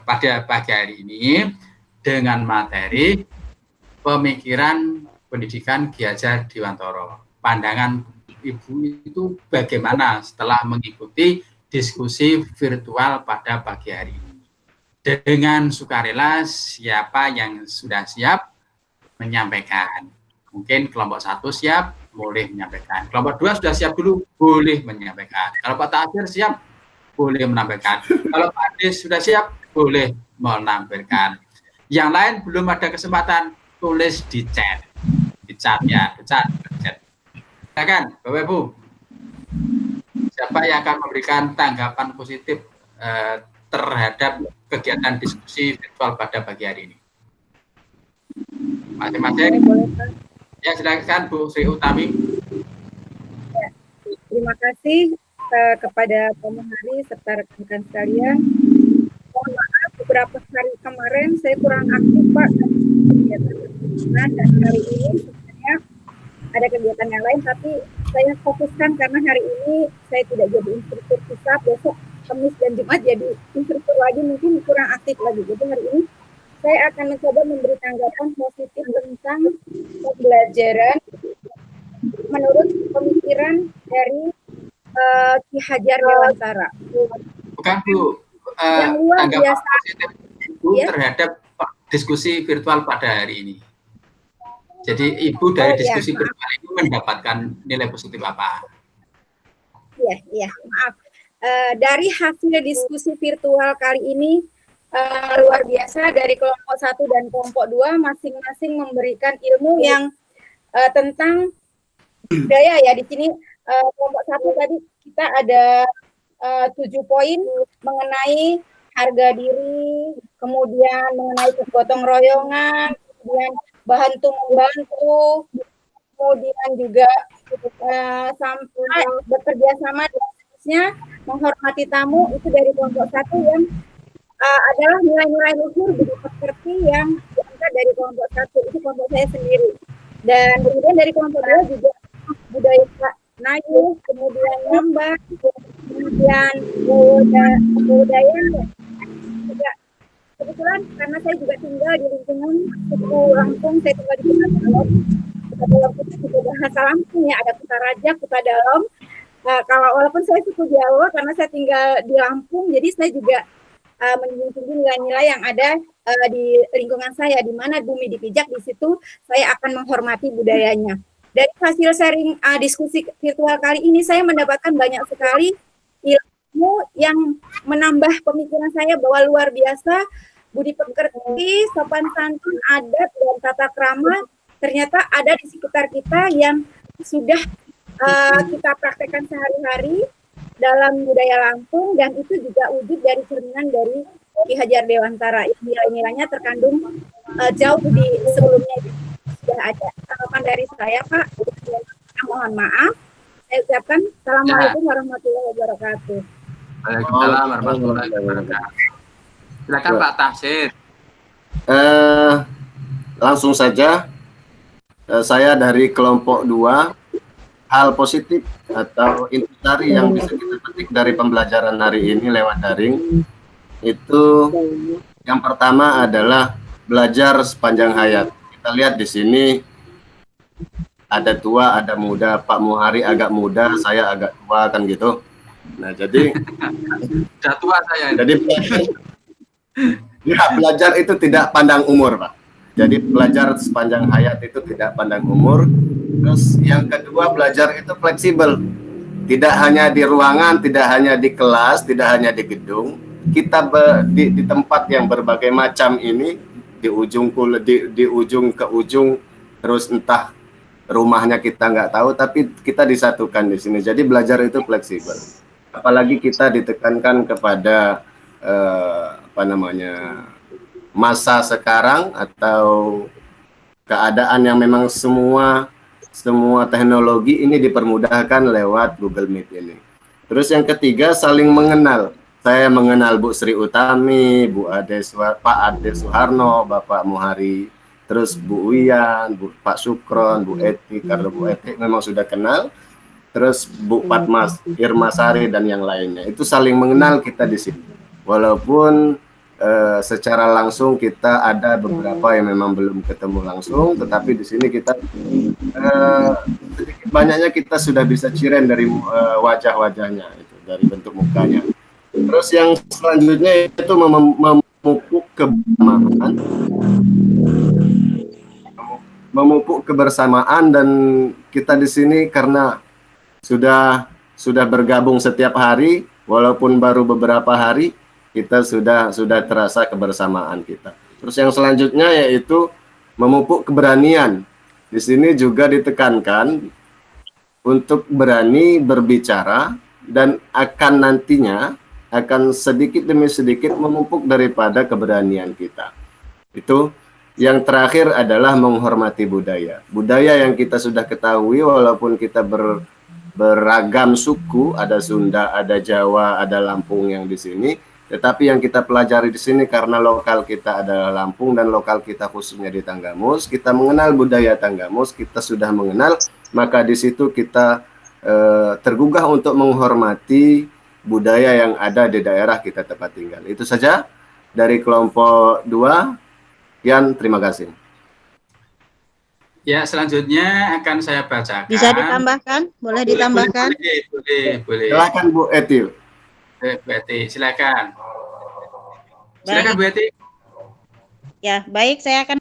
pada pagi hari ini dengan materi pemikiran pendidikan Ki Hajar Dewantara. Pandangan Ibu itu bagaimana setelah mengikuti diskusi virtual pada pagi hari ini? Dengan sukarela, siapa yang sudah siap menyampaikan? Mungkin kelompok 1 siap, boleh menyampaikan. Kelompok 2 sudah siap dulu, boleh menyampaikan. Kalau Pak Tahir siap, boleh menampilkan. Kalau Pak Adis sudah siap, boleh menampilkan. Yang lain belum ada kesempatan, tulis di chat. Di chat ya, di chat. Silakan, Bapak Ibu. Siapa yang akan memberikan tanggapan positif terhadap kegiatan diskusi virtual pada pagi hari ini? Masing-masing. Ya, silakan Bu Sri Utami. Ya, terima kasih kepada Pak Muhari serta rekan-rekan sekalian. Mohon maaf, beberapa hari kemarin saya kurang aktif, Pak, dan hari ini sebenarnya ada kegiatan yang lain, tapi saya fokuskan karena hari ini saya tidak jadi instruktur hisab, besok Kamis dan Jumat jadi instruktur lagi, mungkin kurang aktif lagi. Jadi hari ini saya akan mencoba memberi tanggapan positif tentang pembelajaran menurut pemikiran dari Ki Hajar Dewantara. Bukan Bu, Yang luar tanggapan biasa. positif Ibu Ya. terhadap diskusi virtual pada hari ini. Jadi Ibu dari diskusi virtual ini mendapatkan nilai positif apa? Iya, maaf. Dari hasil diskusi virtual kali ini luar biasa, dari kelompok 1 dan kelompok 2 masing-masing memberikan ilmu yang tentang budaya ya. Di sini kelompok 1 tadi kita ada 7 poin mengenai harga diri, kemudian mengenai kegotong royongan, kemudian bantu-membantu, kemudian juga sampai bekerja sama dan seterusnya, menghormati tamu, itu dari kelompok 1 yang adalah nilai-nilai luhur budi pekerti yang diangkat dari kelompok 1, itu kelompok saya sendiri. Dan kemudian dari kelompok 2 juga budaya Nayu, kemudian Nyambak, kemudian budaya juga. Kebetulan karena saya juga tinggal di lingkungan suku Lampung, saya tinggal di Kota Dalem. Kota Dalem itu juga bahasa Lampung ya, ada Kota Raja, Kota Dalem. Kalau walaupun saya suku Jawa, karena saya tinggal di Lampung, jadi saya juga menjunjung tinggi nilai-nilai yang ada di lingkungan saya, di mana bumi dipijak, di situ saya akan menghormati budayanya. Dari hasil sharing diskusi virtual kali ini, saya mendapatkan banyak sekali ilmu yang menambah pemikiran saya bahwa luar biasa budi pekerti, sopan santun, adat, dan tata krama ternyata ada di sekitar kita yang sudah kita praktekkan sehari-hari dalam budaya Lampung, dan itu juga wujud dari cerminan dari Ki Hajar Dewantara. Nilai-nilainya terkandung jauh di sebelumnya sudah ada. Tanggapan dari saya, Pak, mohon maaf. Saya ucapkan Assalamualaikum warahmatullahi wabarakatuh. Waalaikumsalam warahmatullahi wabarakatuh. Silakan Pak Tafsir. Langsung saja, saya dari kelompok 2, hal positif atau intisari yang bisa kita petik dari pembelajaran hari ini lewat daring, itu yang pertama adalah belajar sepanjang hayat. Kita lihat di sini ada tua, ada muda, Pak Muhari agak muda, saya agak tua kan gitu. Nah, jadi sudah tua saya. Jadi ya, belajar itu tidak pandang umur, Pak. Jadi belajar sepanjang hayat itu tidak pandang umur. Terus yang kedua, belajar itu fleksibel. Tidak hanya di ruangan, tidak hanya di kelas, tidak hanya di gedung. Kita di tempat yang berbagai macam ini, di ujung ke ujung, terus entah rumahnya kita nggak tahu, tapi kita disatukan di sini. Jadi belajar itu fleksibel. Apalagi kita ditekankan kepada masa sekarang atau keadaan yang memang semua teknologi ini dipermudahkan lewat Google Meet ini. Terus yang ketiga, saling mengenal. Saya mengenal Bu Sri Utami, Pak Ade Suharno, Bapak Muhari, terus Bu Wiyan, Pak Sukron, Bu Eti, karena Bu Eti memang sudah kenal. Terus Bu Fatmas, Irma Sari, dan yang lainnya. Itu saling mengenal kita di sini. Walaupun secara langsung kita ada beberapa yang memang belum ketemu langsung, tetapi di sini kita sedikit banyaknya kita sudah bisa ciren dari wajah-wajahnya, itu dari bentuk mukanya. Terus yang selanjutnya itu memupuk kebersamaan, dan kita di sini karena sudah bergabung setiap hari, walaupun baru beberapa hari, kita sudah terasa kebersamaan kita. Terus yang selanjutnya yaitu memupuk keberanian. Di sini juga ditekankan untuk berani berbicara, dan akan nantinya akan sedikit demi sedikit memupuk daripada keberanian kita. Itu yang terakhir adalah menghormati budaya. Budaya yang kita sudah ketahui, walaupun kita beragam suku, ada Sunda, ada Jawa, ada Lampung yang di sini. Tetapi yang kita pelajari di sini karena lokal kita adalah Lampung dan lokal kita khususnya di Tanggamus, kita mengenal budaya Tanggamus, kita sudah mengenal, maka di situ kita tergugah untuk menghormati budaya yang ada di daerah kita tempat tinggal. Itu saja dari kelompok 2. Yan, terima kasih. Ya, selanjutnya akan saya bacakan. Bisa ditambahkan? Boleh ditambahkan? Boleh. Silakan Bu Eti. Bu Eti, silakan. Silakan Bu Eti. Ya, baik, saya akan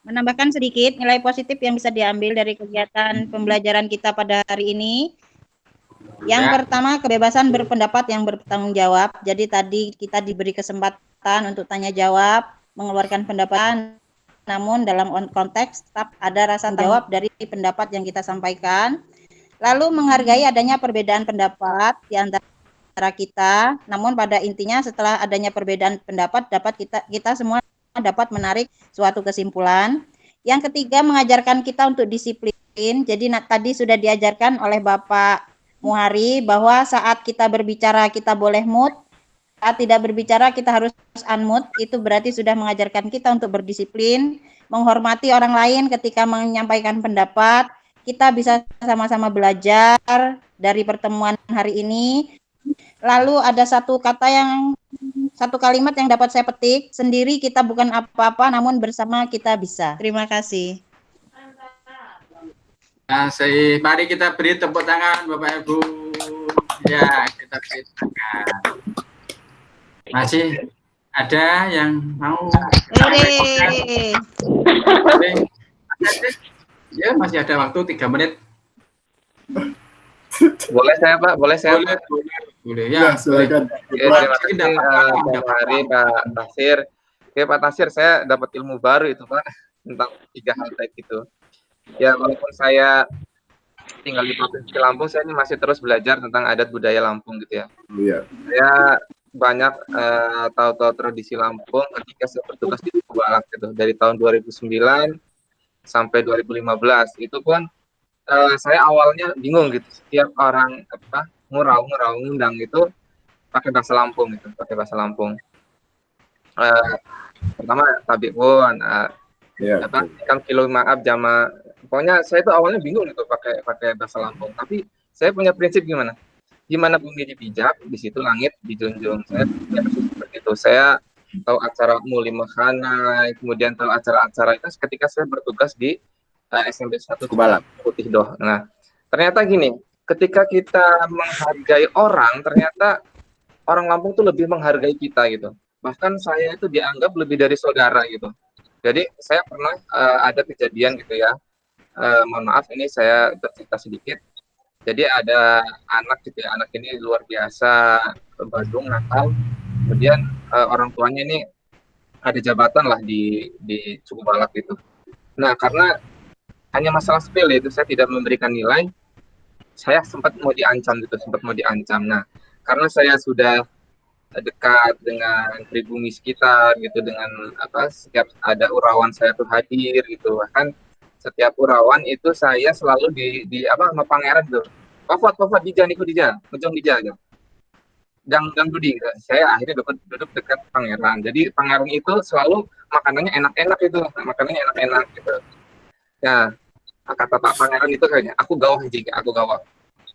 menambahkan sedikit nilai positif yang bisa diambil dari kegiatan pembelajaran kita pada hari ini. Yang pertama, kebebasan berpendapat yang bertanggung jawab. Jadi tadi kita diberi kesempatan untuk tanya jawab, mengeluarkan pendapat, namun dalam konteks tetap ada rasa jawab dari pendapat yang kita sampaikan. Lalu menghargai adanya perbedaan pendapat di antara kita, namun pada intinya setelah adanya perbedaan pendapat kita semua dapat menarik suatu kesimpulan. Yang ketiga, mengajarkan kita untuk disiplin. Jadi tadi sudah diajarkan oleh Bapak Muhari bahwa saat kita berbicara kita boleh mute, saat tidak berbicara kita harus unmute. Itu berarti sudah mengajarkan kita untuk berdisiplin, menghormati orang lain ketika menyampaikan pendapat. Kita bisa sama-sama belajar dari pertemuan hari ini. Lalu ada satu kalimat yang dapat saya petik, sendiri kita bukan apa-apa, namun bersama kita bisa. Terima kasih. Mari kita beri tepuk tangan Bapak Ibu. Ya, kita beri tangan. Masih ada yang mau? Ya, masih ada waktu 3 menit. Boleh saya Pak? Boleh. Ya, silakan. Terima kasih Pak Hari, Pak Tasir. Oke Pak Tasir, saya dapat ilmu baru itu Pak tentang 3 hal tadi itu. Ya, walaupun saya tinggal di Provinsi Lampung, saya ini masih terus belajar tentang adat budaya Lampung gitu ya. Iya. Saya banyak tahu tradisi Lampung ketika saya bertugas di Tubalak gitu, dari tahun 2009 sampai 2015. Itu pun saya awalnya bingung gitu, setiap orang ngundang itu pakai bahasa Lampung gitu, pertama tabik pun kan kilo maaf jama, pokoknya saya itu awalnya bingung gitu pakai bahasa Lampung, tapi saya punya prinsip gimana bumi dipijak, di situ langit dijunjung. Saya punya prinsip seperti itu. Saya tahu acara Muli Mekana, kemudian tahu acara-acara itu ketika saya bertugas di SMP 1 Tubalak Putih Doh. Nah, ternyata gini, ketika kita menghargai orang, ternyata orang Lampung tuh lebih menghargai kita gitu. Bahkan saya itu dianggap lebih dari saudara gitu. Jadi saya pernah ada kejadian gitu ya. Mohon maaf ini saya bercerita sedikit. Jadi ada anak gitu ya, anak ini luar biasa, Bandung, nakal. Kemudian orang tuanya ini ada jabatan lah di Suku Balak gitu. Nah, karena hanya masalah sepele itu saya tidak memberikan nilai, saya sempat mau diancam. Nah, karena saya sudah dekat dengan pribumi sekitar gitu, dengan setiap ada urawan saya tuh hadir gitu, bahkan setiap urawan itu saya selalu di sama pangeran tuh, Pafat dijan ngejong dijan gitu. Dan Budi, saya akhirnya duduk dekat pangeran. Jadi pangeran itu selalu makanannya enak-enak gitu. Ya, kata Pak Pangeran itu kayaknya, aku gawah.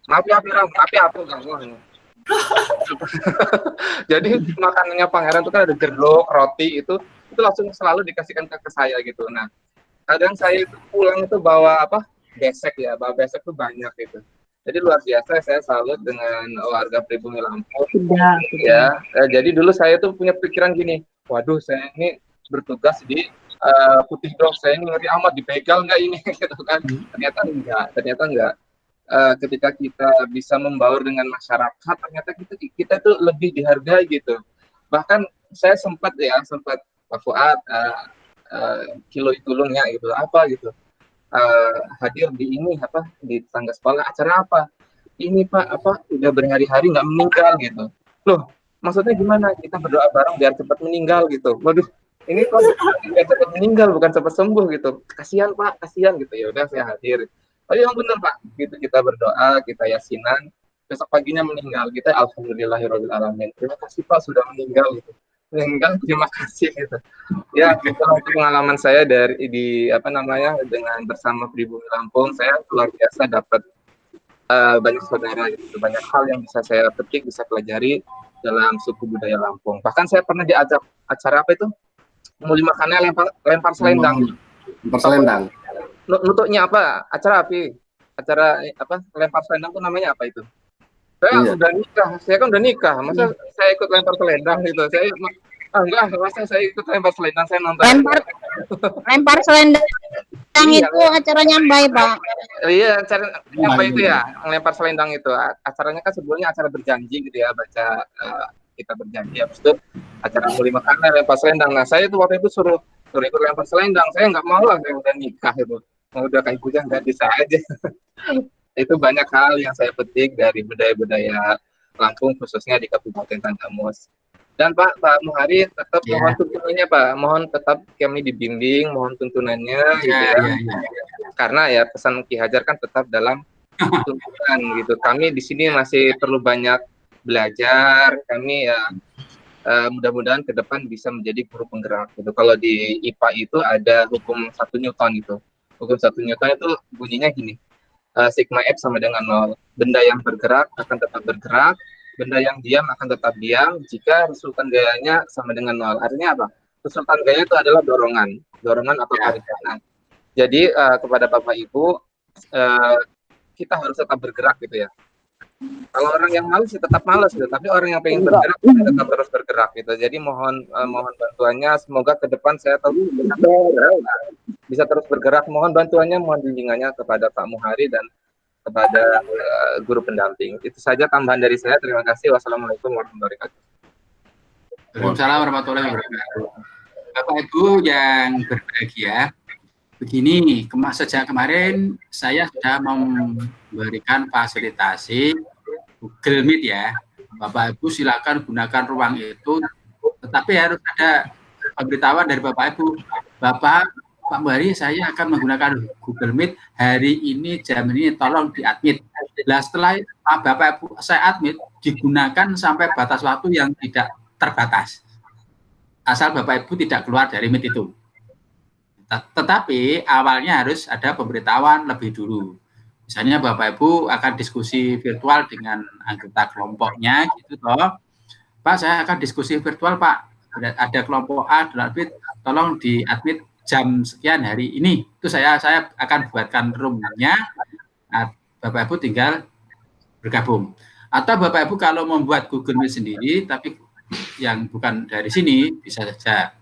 Maaf ya, aku gawah. Jadi makanannya pangeran itu kan ada jeruk, roti itu langsung selalu dikasihkan ke saya gitu. Nah, kadang saya itu pulang itu bawa besek tuh banyak gitu. Jadi luar biasa saya salut dengan warga pribumi Lampung. Ya, jadi dulu saya tuh punya pikiran gini, waduh saya ini bertugas di Putih Doh, saya ini ngeri amat, dibegal nggak ini gitu kan. Ternyata enggak. Ketika kita bisa membaur dengan masyarakat, ternyata kita tuh lebih dihargai gitu. Bahkan saya sempat Pak Fuad kilo tulungnya gitu hadir di ini di tangga sekolah, acara apa ini Pak, udah berhari-hari nggak meninggal gitu. Loh, maksudnya gimana? Kita berdoa bareng biar cepat meninggal gitu. Waduh, ini kok biar cepat meninggal bukan cepat sembuh gitu. Kasihan Pak, kasihan gitu. Ya udah saya hadir. Oh iya benar Pak, gitu kita berdoa, kita yasinan, besok paginya meninggal, kita alhamdulillahirabbil alamin. Terima kasih Pak sudah meninggal gitu. Meninggal, terima kasih gitu. Ya, itu pengalaman saya dengan bersama pribumi Lampung, saya luar biasa dapat banyak saudara gitu, banyak hal yang bisa saya petik, bisa pelajari dalam suku budaya Lampung. Bahkan saya pernah diajak acara apa itu? Mau dimakannya lempar selendang. Lempar selendang. Nutupnya apa? Acara apa? Acara apa? Lempar selendang itu namanya apa itu? Saya udah nikah, saya kan udah nikah. Masa saya ikut lempar selendang gitu? Saya enggak, masa saya ikut lempar selendang, saya nonton. Lempar selendang itu acaranya Mbak, Pak. Iya, acara apa itu ya? Lempar selendang itu. Acaranya kan sebelumnya acara berjanji gitu ya, baca kita berjanji, habis itu acara muli makanan lempar selendang. Nah, saya itu waktu itu suruh ikut lempar selendang. Saya nggak mau lah, saya udah nikah itu. Udah kayak bujang nggak bisa aja. Itu banyak hal yang saya petik dari budaya-budaya Lampung, khususnya di Kabupaten Tanggamus. Dan Pak Muhari tetap mohon tuntunannya Pak, mohon tetap kami dibimbing, mohon tuntunannya gitu ya. Karena ya pesan Ki Hajar kan tetap dalam tuntunan gitu. Kami di sini masih perlu banyak belajar. Kami ya mudah-mudahan ke depan bisa menjadi guru penggerak gitu. Kalau di IPA itu ada hukum 1 Newton itu. Hukum 1 Newton itu bunyinya gini. Sigma F sama dengan 0. Benda yang bergerak akan tetap bergerak. Benda yang diam akan tetap diam jika resultan gayanya sama dengan 0. Artinya apa? Resultan gaya itu adalah dorongan atau tarik kanan. Jadi kepada Bapak Ibu, kita harus tetap bergerak gitu ya. Kalau orang yang malas ya tetap malas gitu, tapi orang yang pengen bergerak tetap terus bergerak gitu. Jadi mohon bantuannya, semoga ke depan saya tahu bisa terus bergerak. Mohon bantuannya, mohon bimbingannya kepada Pak Muhari dan kepada guru pendamping. Itu saja tambahan dari saya. Terima kasih. Wassalamualaikum warahmatullahi wabarakatuh. Waalaikumsalam warahmatullahi wabarakatuh. Bapak Ibu yang berbahagia, begini, sejak kemarin saya sudah memberikan fasilitasi Google Meet ya. Bapak Ibu silakan gunakan ruang itu, tetapi harus ada pemberitahuan dari Bapak Ibu. Pak Muhari, saya akan menggunakan Google Meet hari ini, jam ini, tolong di-admit. Nah, setelah Bapak Ibu saya admit, digunakan sampai batas waktu yang tidak terbatas. Asal Bapak Ibu tidak keluar dari Meet itu. Tetapi awalnya harus ada pemberitahuan lebih dulu. Misalnya Bapak Ibu akan diskusi virtual dengan anggota kelompoknya, gitu toh. Pak, saya akan diskusi virtual, Pak. Ada kelompok A, tolong di-admit jam sekian hari ini. Itu saya akan buatkan room-nya. Nah, Bapak Ibu tinggal bergabung. Atau Bapak Ibu kalau membuat Google Meet sendiri, tapi yang bukan dari sini, bisa saja.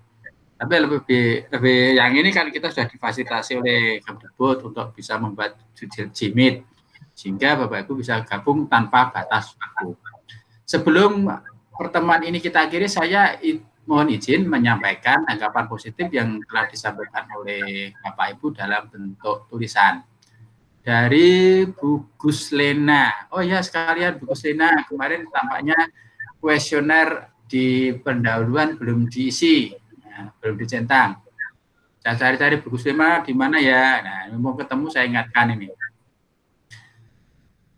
Tapi lebih yang ini kan kita sudah difasilitasi oleh Kemdikbud untuk bisa membuat Gmeet, sehingga Bapak Ibu bisa gabung tanpa batas waktu. Sebelum pertemuan ini kita akhiri, saya mohon izin menyampaikan tanggapan positif yang telah disampaikan oleh Bapak Ibu dalam bentuk tulisan. Dari Bu Guslena. Oh ya, sekalian Bu Guslena, kemarin tampaknya kuesioner di pendahuluan belum diisi, belum dicentang. Saya cari-cari Bu Guslena di mana ya. Nah, mau ketemu saya ingatkan ini.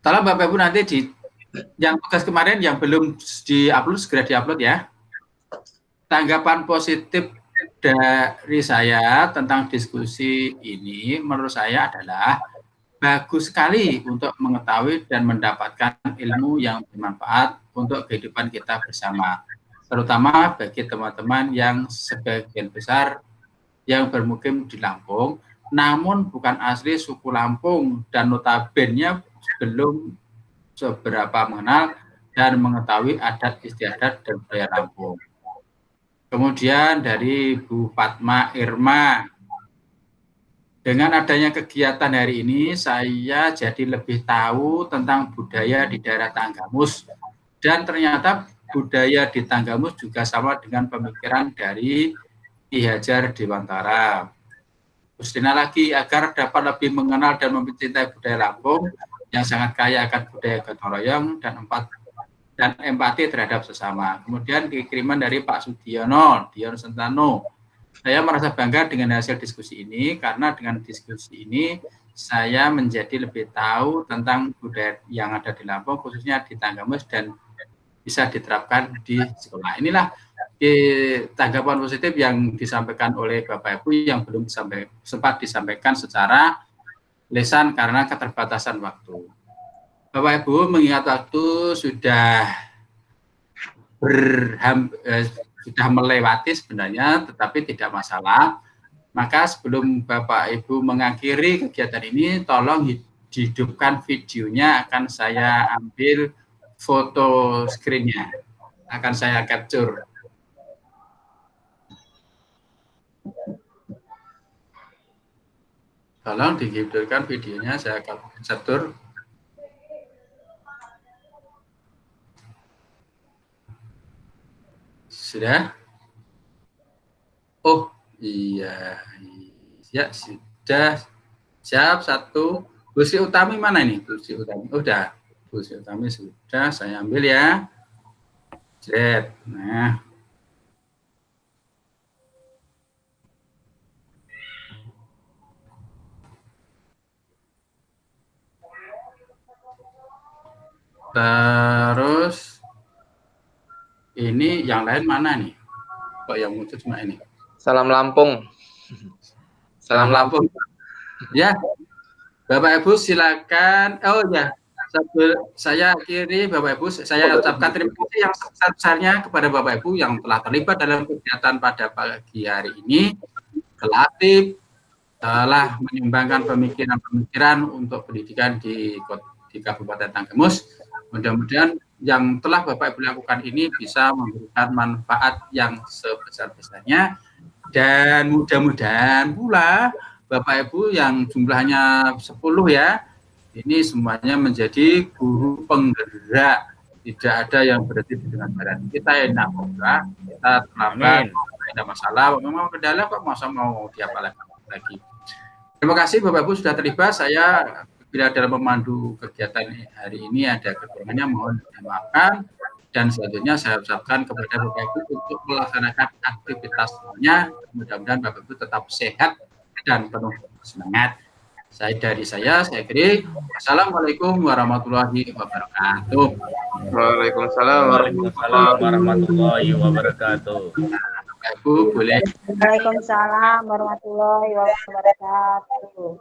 Tolong Bapak Ibu nanti yang tugas kemarin yang belum di-upload segera di-upload ya. Tanggapan positif dari saya tentang diskusi ini menurut saya adalah bagus sekali untuk mengetahui dan mendapatkan ilmu yang bermanfaat untuk kehidupan kita bersama, terutama bagi teman-teman yang sebagian besar yang bermukim di Lampung namun bukan asli suku Lampung dan notabene belum seberapa mengenal dan mengetahui adat istiadat dan budaya Lampung. Kemudian dari Bu Fatma Irma, dengan adanya kegiatan hari ini, saya jadi lebih tahu tentang budaya di daerah Tanggamus. Dan ternyata budaya di Tanggamus juga sama dengan pemikiran dari Ki Hajar Dewantara. Ustina lagi, agar dapat lebih mengenal dan mencintai budaya Lampung yang sangat kaya akan budaya gotong royong dan empati terhadap sesama. Kemudian kiriman dari Pak Sudiono, Dion Sentano. Saya merasa bangga dengan hasil diskusi ini, karena dengan diskusi ini saya menjadi lebih tahu tentang budaya yang ada di Lampung, khususnya di Tanggamus, dan bisa diterapkan di sekolah. Inilah tanggapan positif yang disampaikan oleh Bapak Ibu yang belum sempat disampaikan secara lisan karena keterbatasan waktu. Bapak Ibu mengingat waktu sudah sudah melewati sebenarnya, tetapi tidak masalah. Maka sebelum Bapak Ibu mengakhiri kegiatan ini, tolong hidupkan videonya. Akan saya ambil foto screen-nya, akan saya capture. Tolong dihidupkan videonya, saya akan capture. Sudah? Oh iya, ya sudah. Siap, satu. Bu Sri Utami mana ini? Bu Sri Utami, udah. Bu Sri Utami sudah, saya ambil ya. Jet. Nah. Terus ini yang lain mana nih? Kok yang muncul cuma ini? Salam Lampung. Salam Lampung. Ya, Bapak Ibu silakan. Oh ya, saya akhiri Bapak Ibu. Saya ucapkan terima kasih yang sebesar-besarnya kepada Bapak Ibu yang telah terlibat dalam kegiatan pada pagi hari ini. Telah aktif, telah menyumbangkan pemikiran-pemikiran untuk pendidikan di Kabupaten Tanggamus. Mudah-mudahan yang telah Bapak Ibu lakukan ini bisa memberikan manfaat yang sebesar-besarnya, dan mudah-mudahan pula Bapak Ibu yang jumlahnya 10 ya, ini semuanya menjadi guru penggerak, tidak ada yang berhenti di tengah jalan. Kita enak kok, kita terlambat, tidak ada masalah, memang kendala kok, masa mau diapakan lagi. Terima kasih Bapak Ibu sudah terlibat. Saya bila dalam memandu kegiatan hari ini ada kekurangannya, mohon dimaafkan, dan selanjutnya saya ucapkan kepada Bapak Ibu untuk melaksanakan aktivitasnya. Mudah-mudahan Bapak Ibu tetap sehat dan penuh semangat. Dari saya kira. Assalamualaikum warahmatullahi wabarakatuh. Waalaikumsalam warahmatullahi wabarakatuh. Bapak Ibu boleh. Waalaikumsalam warahmatullahi wabarakatuh.